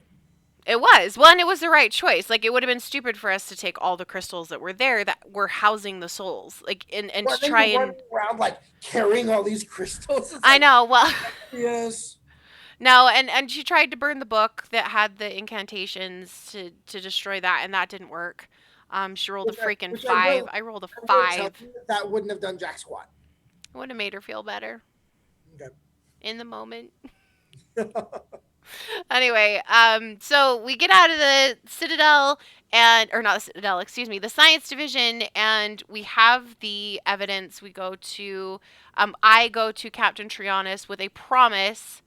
It was. Well, and it was the right choice. Like it would have been stupid for us to take all the crystals that were there that were housing the souls. Like and Well, to then try you're and running around like carrying all these crystals. It's I like, know. Well, yes. no, and she tried to burn the book that had the incantations to destroy that, and that didn't work. She rolled a freaking Which five. I rolled a I will tell 5. you that wouldn't have done jack squat. It would have made her feel better Okay. in the moment. Anyway, so we get out of the Citadel and or not the Citadel, excuse me, the Science Division, and we have the evidence. We go to, I go to Captain Trianus with a promise,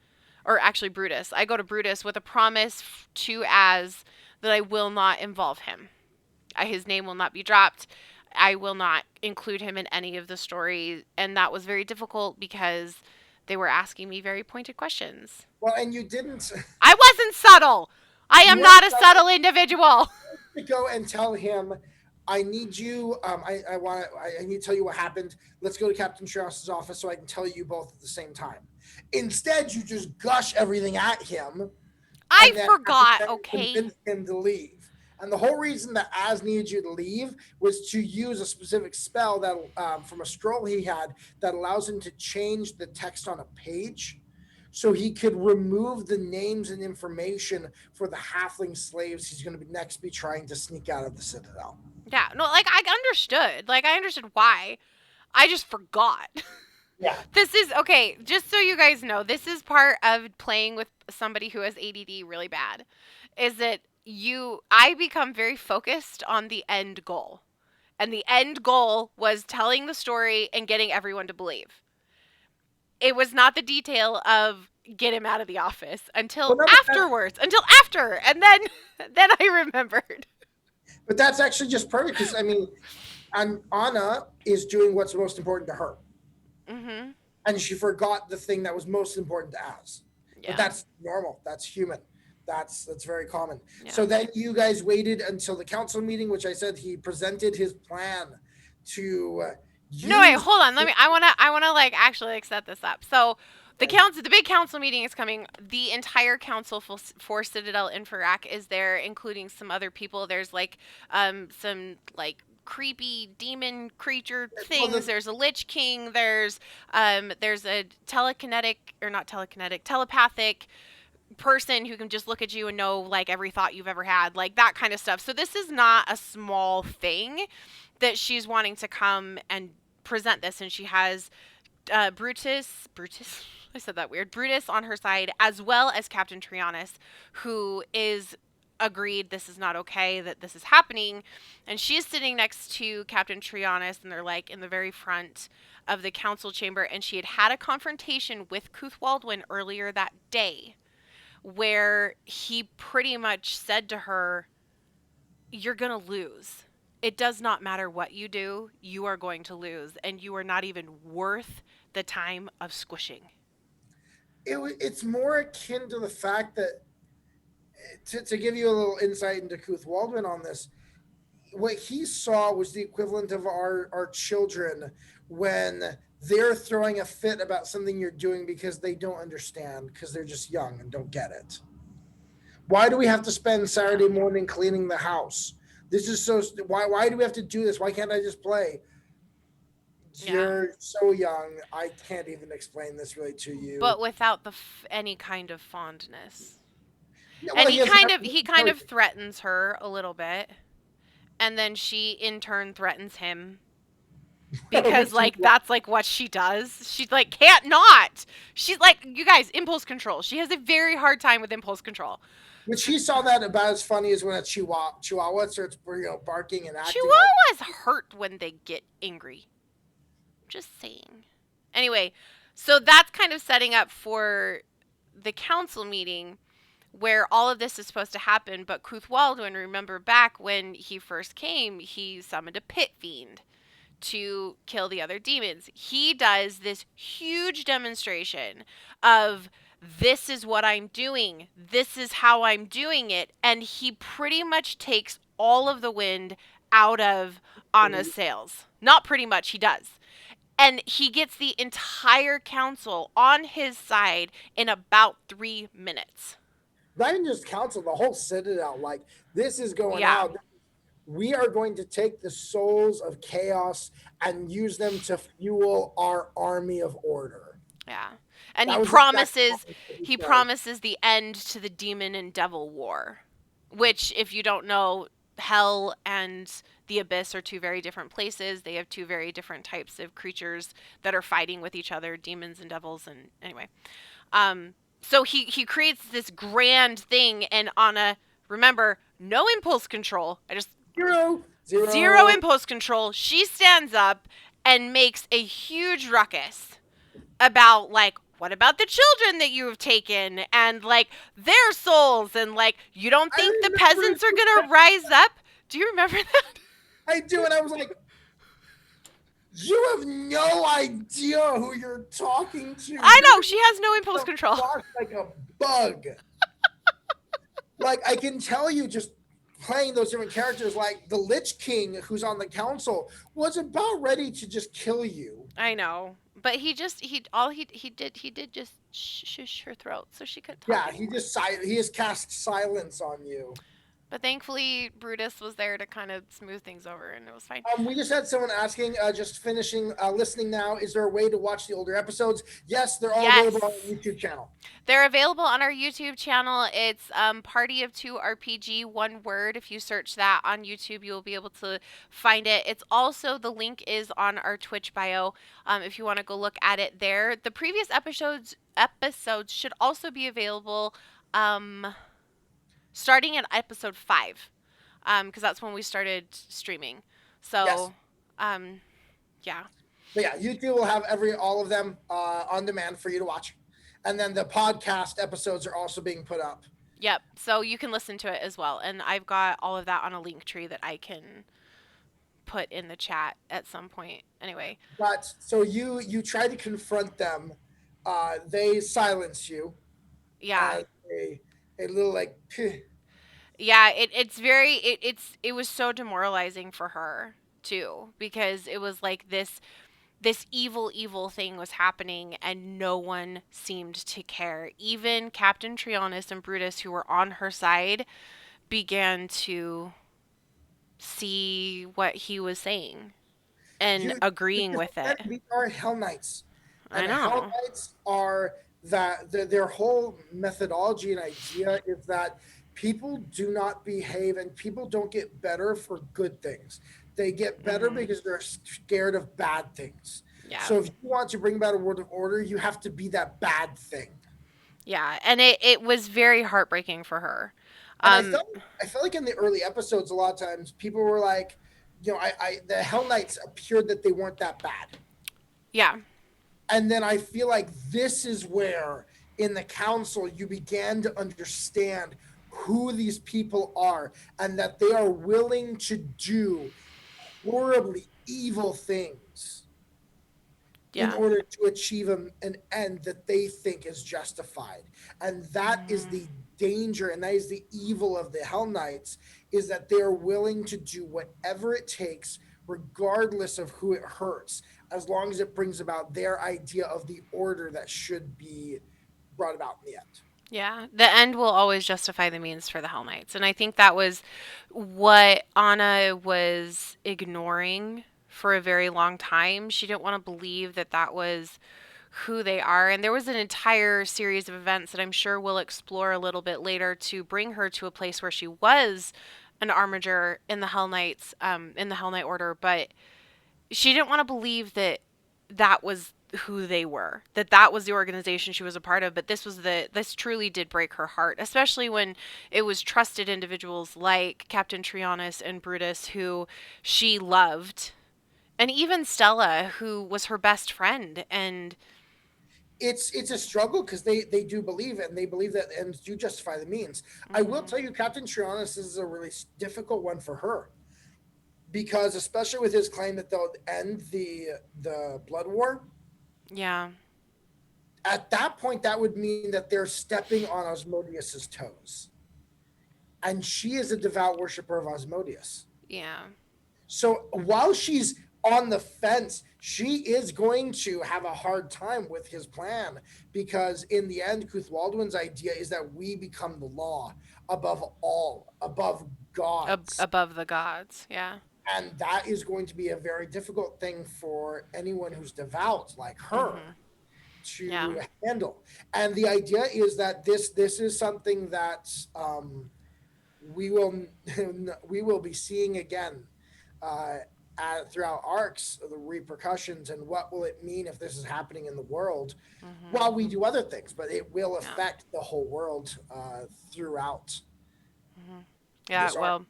or actually Brutus. I go to Brutus with a promise to Az that I will not involve him. His name will not be dropped. I will not include him in any of the story, and that was very difficult because they were asking me very pointed questions. Well, and you didn't. I wasn't subtle. I You am weren't not a subtle individual. to go and tell him, I need you. I need to tell you what happened. Let's go to Captain Strauss's office so I can tell you both at the same time. Instead, you just gush everything at him I and then forgot, okay? convince him to leave. And the whole reason that Az needed you to leave was to use a specific spell that from a scroll he had that allows him to change the text on a page, so he could remove the names and information for the halfling slaves he's going to be next be trying to sneak out of the Citadel. Yeah, no, like I understood. Like I understood why. I just forgot. Yeah. This is okay, just so you guys know, this is part of playing with somebody who has ADD really bad. Is that I become very focused on the end goal. And the end goal was telling the story and getting everyone to believe. It was not the detail of get him out of the office Well, until no, afterwards, until after, and then then I remembered. but that's actually just perfect because I mean, and Anna is doing what's most important to her, Mhm. and she forgot the thing that was most important to Az. But Yeah. that's normal. That's human. That's very common. Yeah. So then you guys waited until the council meeting, which I said he presented his plan to No, wait, use. hold on. Let me. I wanna like actually like set this up. So, the big council meeting is coming. The entire council for Citadel Enferac is there, including some other people. There's like, some like creepy demon creature Well, things. There's a Lich King. There's a telekinetic or not telekinetic, telepathic person who can just look at you and know like every thought you've ever had, like that kind of stuff. So this is not a small thing that she's wanting to come and present this, and she has Brutus. I said that weird. Brutus on her side, as well as Captain Trianus, who is agreed this is not okay, that this is happening, and she's sitting next to Captain Trianus, and they're like in the very front of the council chamber, and she had had a confrontation with Cuthwaldwin earlier that day where he pretty much said to her, "You're going to lose. It does not matter what you do, you are going to lose, and you are not even worth the time of squishing." It's more akin to the fact that to give you a little insight into Kuth Waldman on this, what he saw was the equivalent of our children when they're throwing a fit about something you're doing because they don't understand because they're just young and don't get it. Why do we have to spend Saturday Yeah. morning cleaning the house? This is so. Why do we have to do this? Why can't I just play? Yeah. You're so young. I can't even explain this really to you. But without any kind of fondness. Yeah, And well, he he doesn't kind have of to he kind of threatens her a little bit, and then she in turn threatens him because which like that's like what she does. She's like can't not. She's like, you guys, impulse control. She has a very hard time with impulse control. which he saw that about as funny as when a chihuahua starts barking and acting like. Chihuahuas hurt when they get angry. Just saying. Anyway, so that's kind of setting up for the council meeting where all of this is supposed to happen. But Cuthwaldwin, remember back when he first came, he summoned a pit fiend to kill the other demons. He does this huge demonstration of this is what I'm doing, this is how I'm doing it, and he pretty much takes all of the wind out of Anna's sails. Not pretty much, he does. And he gets the entire council on his side in about 3 minutes. Not even just council, the whole citadel. Like, this is going Yeah. out. We are going to take the souls of chaos and use them to fuel our army of order. Yeah. And That was exactly what he he said. promises the end to the demon and devil war, which if you don't know, hell and the abyss are two very different places. They have two very different types of creatures that are fighting with each other, demons and devils, and anyway. So he creates this grand thing, and Anna, remember, no impulse control. I just Zero, zero zero. impulse control. She stands up and makes a huge ruckus about like, what about the children that you have taken and like their souls, and like, you don't I think the remember peasants are gonna rise up? Do you remember that? I do, and I was like, you have no idea who you're talking to. I know You're she has no impulse control. like a bug. Like, I can tell you just playing those different characters, like the Lich King who's on the council was about ready to just kill you. I know, but he did just shush her throat so she couldn't talk Yeah, he anymore. just he just cast silence on you. But thankfully, Brutus was there to kind of smooth things over, and it was fine. We just had someone asking, just finishing listening now. Is there a way to watch the older episodes? Yes, they're all Yes. available on the YouTube channel. They're available on our YouTube channel. It's Party of Two RPG, one word. If you search that on YouTube, you'll be able to find it. It's also, the link is on our Twitch bio if you want to go look at it there. The previous episodes should also be available starting at episode 5 because that's when we started streaming. So, Yes. Yeah. But yeah, YouTube will have all of them on demand for you to watch. And then the podcast episodes are also being put up. Yep. So you can listen to it as well. And I've got all of that on a link tree that I can put in the chat at some point. Anyway. But so you try to confront them. They silence you. Yeah. They A little like, Yeah, it was so demoralizing for her too, because it was like this evil thing was happening and no one seemed to care. Even Captain Trionis and Brutus, who were on her side, began to see what he was saying and you agreeing because with again, it. we are Hell Knights, I and Hell know. Knights are that their whole methodology and idea is that people do not behave and people don't get better for good things. They get better Mhm. because they're scared of bad things. Yeah. So if you want to bring about a world of order, you have to be that bad thing. Yeah, and it was very heartbreaking for her. And Um I felt like in the early episodes, a lot of times people were like, the Hell Knights appeared that they weren't that bad. yeah. And then I feel like this is where in the council you began to understand who these people are and that they are willing to do horribly evil things in Yeah. order to achieve an end that they think is justified. And that is Mhm. the danger and that is the evil of the Hell Knights, is that they are willing to do whatever it takes regardless of who it hurts, as long as it brings about their idea of the order that should be brought about in the end. Yeah, the end will always justify the means for the Hell Knights. And I think that was what Anna was ignoring for a very long time. She didn't want to believe that that was who they are. And there was an entire series of events that I'm sure we'll explore a little bit later to bring her to a place where she was an armiger in the Hell Knights, in the Hell Knight Order. But she didn't want to believe that that was who they were, that that was the organization she was a part of. But this truly did break her heart, especially when it was trusted individuals like Captain Trionis and Brutus who she loved, and even Stella, who was her best friend. And It's a struggle because they do believe it and they believe that ends do justify the means. I will mhm, tell you, Captain Trionis is a really difficult one for her, because especially with his claim that they'll end the blood war, yeah, at that point that would mean that they're stepping on Osmodius's toes, and she is a devout worshiper of Osmodius. yeah, So while she's on the fence, she is going to have a hard time with his plan, because in the end, Cuthwaldwin's idea is that we become the law above all, above gods. above the gods, yeah, And that is going to be a very difficult thing for anyone who's devout like her mhm, yeah, to handle. And the idea is that this is something that we will we will be seeing again uh, throughout arcs, the repercussions and what will it mean if this is happening in the world mhm, while we do other things, but it will yeah, affect the whole world throughout mhm, yeah. this arc. Well,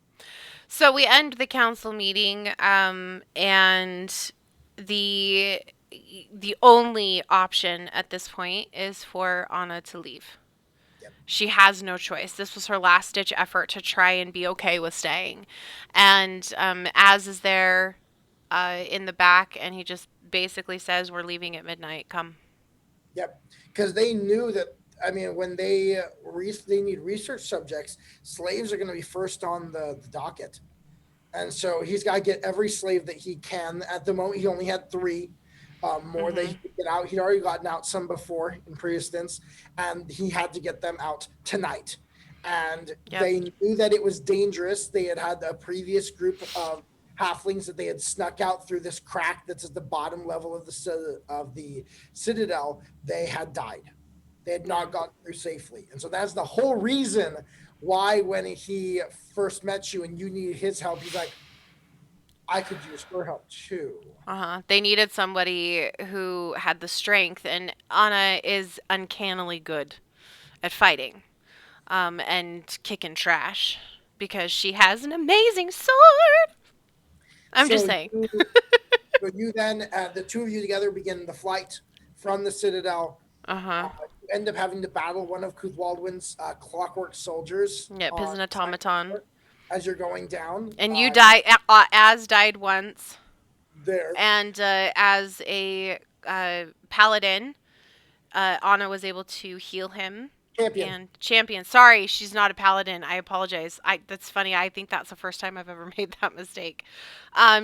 so we end the council meeting, and the the only option at this point is for Anna to leave. Yep. She has no choice. This was her last ditch effort to try and be okay with staying. And Az is there in the back, and he just basically says, "We're leaving at midnight. Come." Yep, because they knew that. I mean, when they need research subjects, slaves are going to be first on the docket, and so he's got to get every slave that he can. At the moment, he only had three. More that he Mhm. could get out. He'd already gotten out some before in previous stints, and he had to get them out tonight. And Yep. they knew that it was dangerous. They had had a previous group of halflings that they had snuck out through this crack that's at the bottom level of the citadel. They had died. They had Yeah. not gotten through safely, and so that's the whole reason why when he first met you and you needed his help, he's like, I could use her help too. Uh-huh. They needed somebody who had the strength, and Anna is uncannily good at fighting, and kicking trash because she has an amazing sword. I'm just So saying. you then, the two of you together begin the flight from the Citadel. Uh-huh. You end up having to battle one of Cuthwaldwin's clockwork soldiers Yep, on is an the second automaton. floor as you're going down. And you Az died once, There. and as a paladin, Anna was able to heal him Champion. And champion. Sorry, she's not a paladin. I apologize. That's funny. I think that's the first time I've ever made that mistake.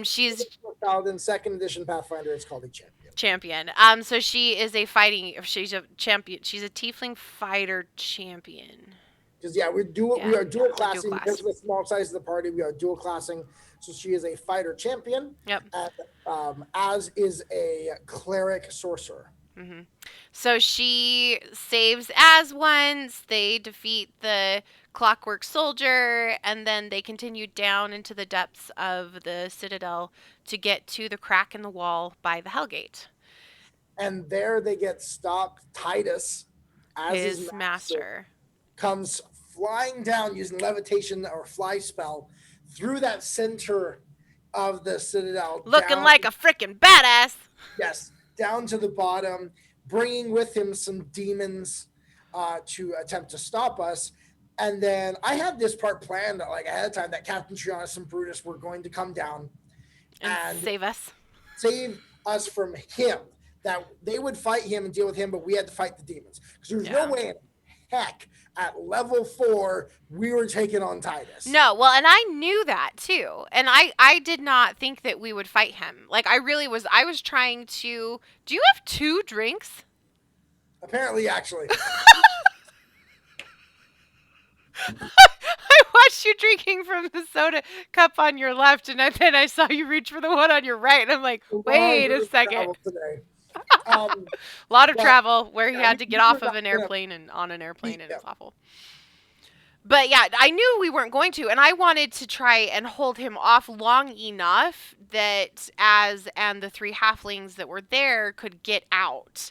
She's Paladin, second edition Pathfinder, it's called a champion. champion. So she is a fighting. She's a champion. She's a tiefling fighter champion. Because yeah, we Yeah, are dual we're dual classing because class. of the small size of the party. We are dual classing, so she is a fighter champion, Yep. and as is a cleric sorcerer. hmm So she saves Az once. They defeat the clockwork soldier, and then they continue down into the depths of the citadel to get to the crack in the wall by the Hellgate. And there they get stopped. Titus, as his His master, master. comes flying down using levitation or fly spell through that center of the citadel Looking down. like a freaking badass. Yes, down to the bottom, bringing with him some demons to attempt to stop us. And then I had this part planned like ahead of time that Captain Trianus and Brutus were going to come down And and save us. save us from him. That they would fight him and deal with him, but we had to fight the demons because there's Yeah. no way in heck at level 4 we were taking on Titus. No, well, and I knew that too. And I did not think that we would fight him. Like I was trying to. Do you have 2 drinks? Apparently, actually. I watched you drinking from the soda cup on your left, and then I saw you reach for the one on your right, and I'm like, wait a second. Today. Um, A lot of but, travel where he yeah, had to we get off were of an not gonna airplane and on an airplane, beat and them. it's awful. But yeah, I knew we weren't going to, and I wanted to try and hold him off long enough that Az and the 3 halflings that were there could get out.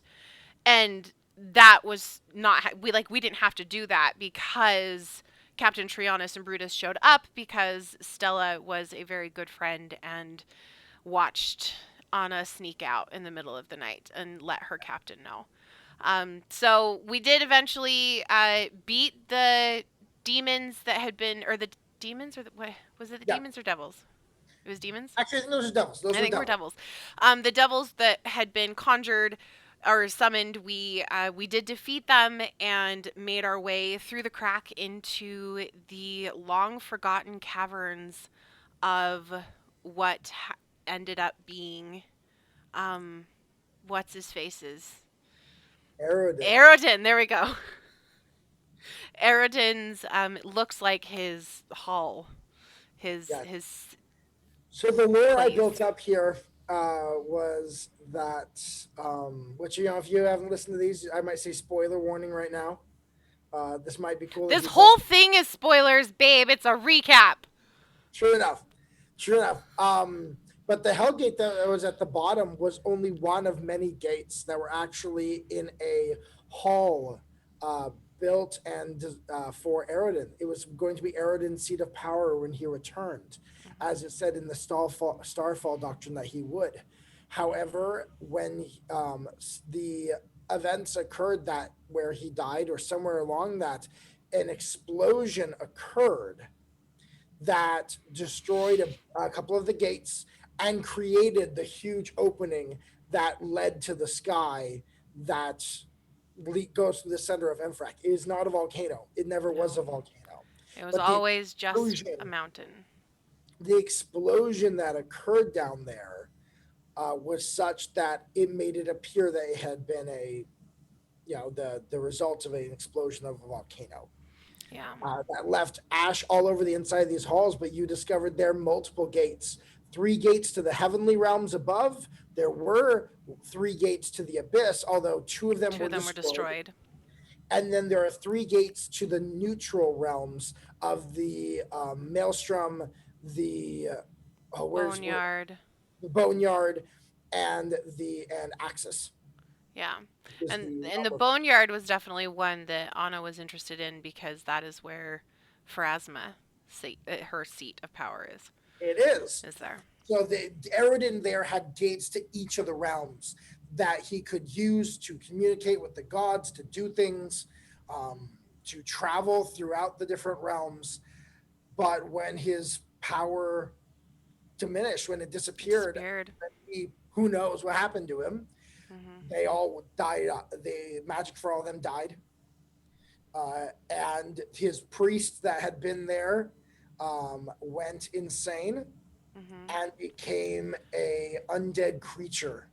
And that was not we didn't have to do that because Captain Trianus and Brutus showed up because Stella was a very good friend and watched Anna sneak out in the middle of the night and let her captain know. So we did eventually beat the demons that had been, or the demons, or what was it? The Yeah. demons or devils? It was demons. Actually, I think those are devils. Those I were think we're devils. devils. The devils that had been conjured or summoned, we did defeat them and made our way through the crack into the long forgotten caverns of what ended up being what's his face's Aerodin. Aerodin. There we go. Aerodin's looks like his hall, Yeah. his So the lore I place. built up here was that, which if you haven't listened to these, I might say spoiler warning right now. This might be cool. This whole thing is spoilers, babe. It's a recap. True enough. True enough. But the Hellgate that was at the bottom was only one of many gates that were actually in a hall built and for Aerodin. It was going to be Aerodin's seat of power when he returned, as it said in the Starfall doctrine that he would. However, when the events occurred that where he died or somewhere along that, an explosion occurred that destroyed a couple of the gates and created the huge opening that led to the sky that goes to the center of Enferac. It is not a volcano. It never was a volcano. It was But always just a mountain. The explosion that occurred down there was such that it made it appear that it had been the result of an explosion of a volcano. Yeah. That left ash all over the inside of these halls, but you discovered there are multiple gates. 3 gates to the heavenly realms above. There were 3 gates to the abyss, although 2 of them were destroyed. And then there are 3 gates to the neutral realms of the Maelstrom, the Boneyard. The Boneyard, and Axis. Yeah. And the Boneyard was definitely one that Anna was interested in because that is where Pharasma, her seat of power is. It is. Is there. So the Aerodin there had gates to each of the realms that he could use to communicate with the gods, to do things, to travel throughout the different realms. But when his power diminished, when it disappeared. Who knows what happened to him. Mm-hmm. They all died. The magic for all of them died. and his priest that had been there went insane Mhm. and became a undead creature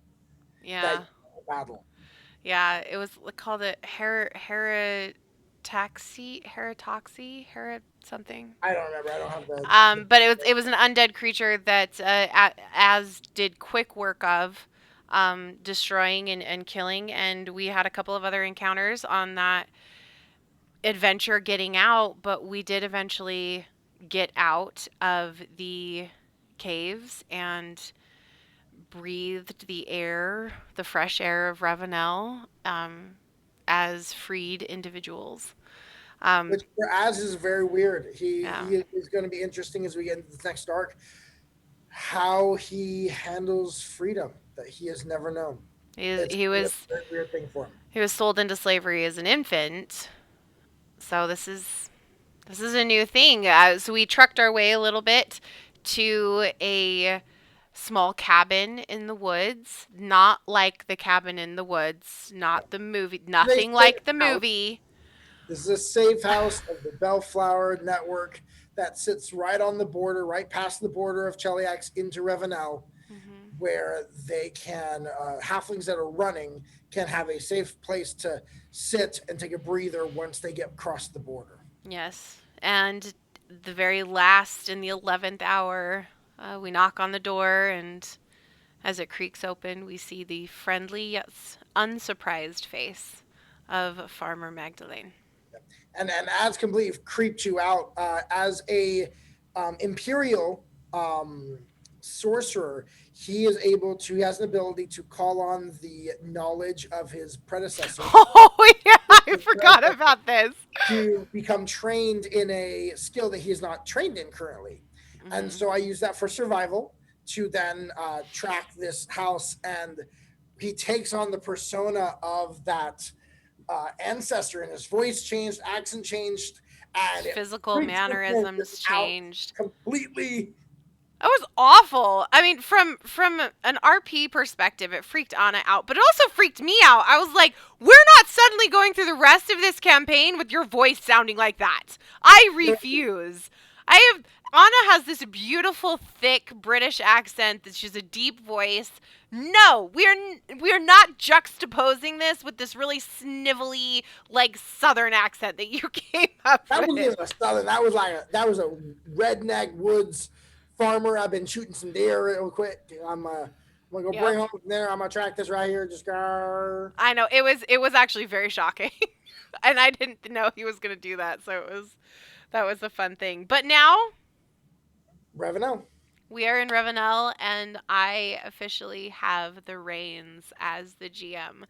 that Yeah. battle. Yeah, it was called a heritoxy, something. I don't remember. I don't have the But it was an undead creature that as did quick work of destroying and killing, and we had a couple of other encounters on that adventure getting out, but we did eventually get out of the caves and breathed the air, the fresh air of Ravenel, as freed individuals. Um, which for Az is very weird. He yeah, he is going to be interesting as we get into this next arc. How he handles freedom that he has never known. he, It's he gonna be a was very weird thing for him. he was sold into slavery as an infant, so this is a new thing. So we trucked our way a little bit to a small cabin in the woods, not like the cabin in the woods, not the movie, They nothing safe like the house. movie. This is a safe house of the Bellflower Network that sits right on the border, right past the border of Cheliax into Revenel, Hmm. where they can halflings that are running can have a safe place to sit and take a breather once they get across the border. Yes, and the very last in the 11th hour, we knock on the door, and as it creaks open, we see the friendly yet unsurprised face of Farmer Magdalene. And as completely creeped you out as a imperial sorcerer. He has an ability to call on the knowledge of his predecessor Oh, yeah, I forgot about this. to become trained in a skill that he is not trained in currently. And Hmm. so I use that for survival to then track this house. And he takes on the persona of that ancestor, and his voice changed, accent changed, His and it physical freaks this man mannerisms out changed. completely. That was awful. I mean, from an RP perspective, it freaked Anna out, but it also freaked me out. I was like, "We're not suddenly going through the rest of this campaign with your voice sounding like that. I refuse." I have Anna has this beautiful, thick British accent. That she's a deep voice. No, we are not juxtaposing this with this really snivelly, like Southern accent that you came up That wasn't with. even a southern. That was a redneck woods farmer. I've been shooting some deer real quick. I'm gonna go bring Yep. home some dinner. I'm gonna track this right here. Just go. I know it was actually very shocking, and I didn't know he was gonna do that. So that was a fun thing. But now Revenue. we are in Revenel, and I officially have the reins as the GM.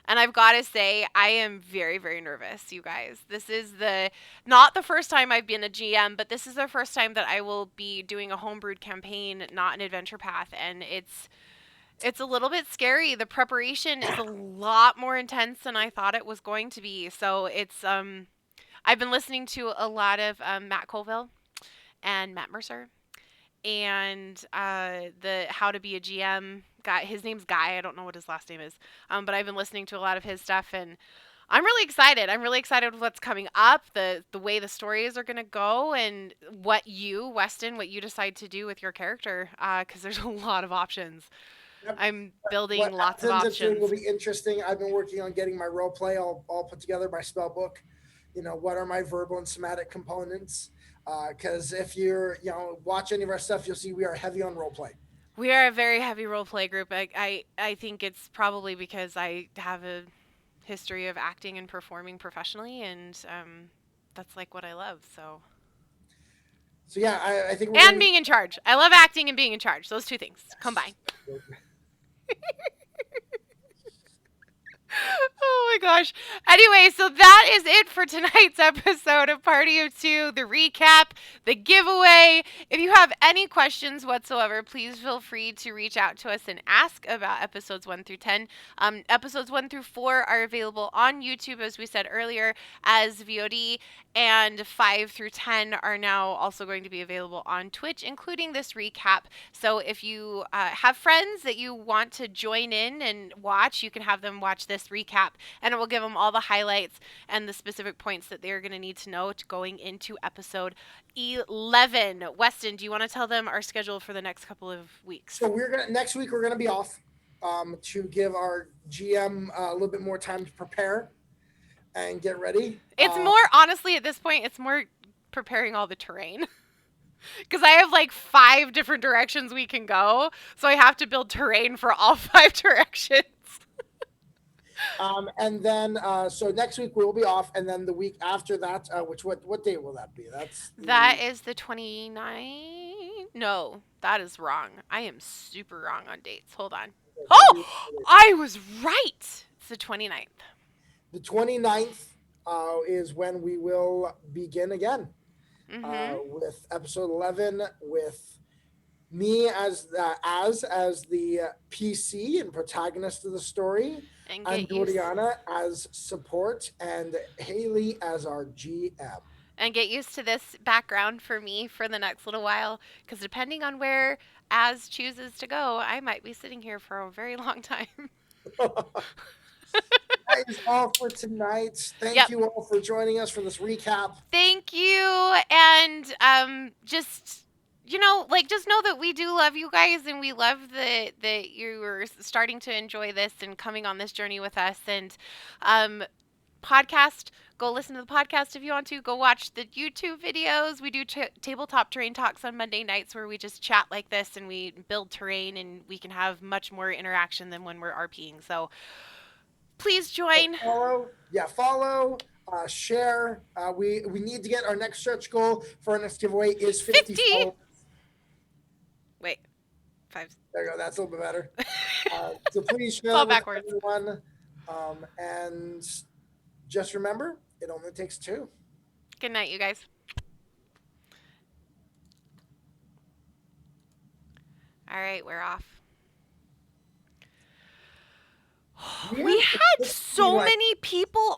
And I've got to say, I am very, very nervous, you guys. This is not the first time I've been a GM, but this is the first time that I will be doing a homebrewed campaign, not an adventure path, and it's a little bit scary. The preparation is a lot more intense than I thought it was going to be. So I've been listening to a lot of Matt Colville and Matt Mercer and the How to Be a GM guy. His name's Guy. I don't know what his last name is, but I've been listening to a lot of his stuff, and I'm really excited. I'm really excited with what's coming up, the way the stories are gonna go, and Weston, what you decide to do with your character, because there's a lot of options. Yep. I'm building What lots of ends up doing will options. be interesting. I've been working on getting my role play all put together, my spell book. What are my verbal and somatic components? Because if you're, watch any of our stuff, you'll see we are heavy on role play. We are a very heavy role play group. I think it's probably because I have a history of acting and performing professionally, and that's like what I love. So, So yeah, I think we're and going to being in charge. I love acting and being in charge. Those two things combined. be. Oh my gosh. Anyway, so that is it for tonight's episode of Party of Two, the recap, the giveaway. If you have any questions whatsoever, please feel free to reach out to us and ask about episodes 1 through 10. Episodes 1 through 4 are available on YouTube, as we said earlier, as VOD, and 5 through 10 are now also going to be available on Twitch, including this recap. So if you have friends that you want to join in and watch, you can have them watch this recap and it will give them all the highlights and the specific points that they're going to need to know to going into episode 11. Weston, do you want to tell them our schedule for the next couple of weeks? So next week we're gonna be off to give our GM a little bit more time to prepare and get ready. It's more, honestly, at this point, it's more preparing all the terrain. Because I have like 5 different directions we can go, so I have to build terrain for all 5 directions. And then so next week we'll be off, and then the week after that, what day will that be? That is the 29th. No, that is wrong. I am super wrong on dates. Hold on. Oh, I was right. It's the 29th. The 29th is when we will begin again with episode 11 with me as the PC and protagonist of the story, And Anduriana as support, and Hayley as our GM. And get used to this background for me for the next little while, because depending on where Az chooses to go, I might be sitting here for a very long time. That is all for tonight. Thank you all for joining us for this recap. Thank you. And just just know that we do love you guys, and we love that you are starting to enjoy this and coming on this journey with us. And podcast, go listen to the podcast if you want to. Go watch the YouTube videos. We do tabletop terrain talks on Monday nights where we just chat like this and we build terrain, and we can have much more interaction than when we're RPing. So please join. Follow, share. We need to get our next stretch goal for our next giveaway is 50 followers. Wait, 5. There you go. That's a little bit better. So please share Fall with backwards. everyone. And just remember, it only takes 2. Good night, you guys. All right, we're off. We had so many people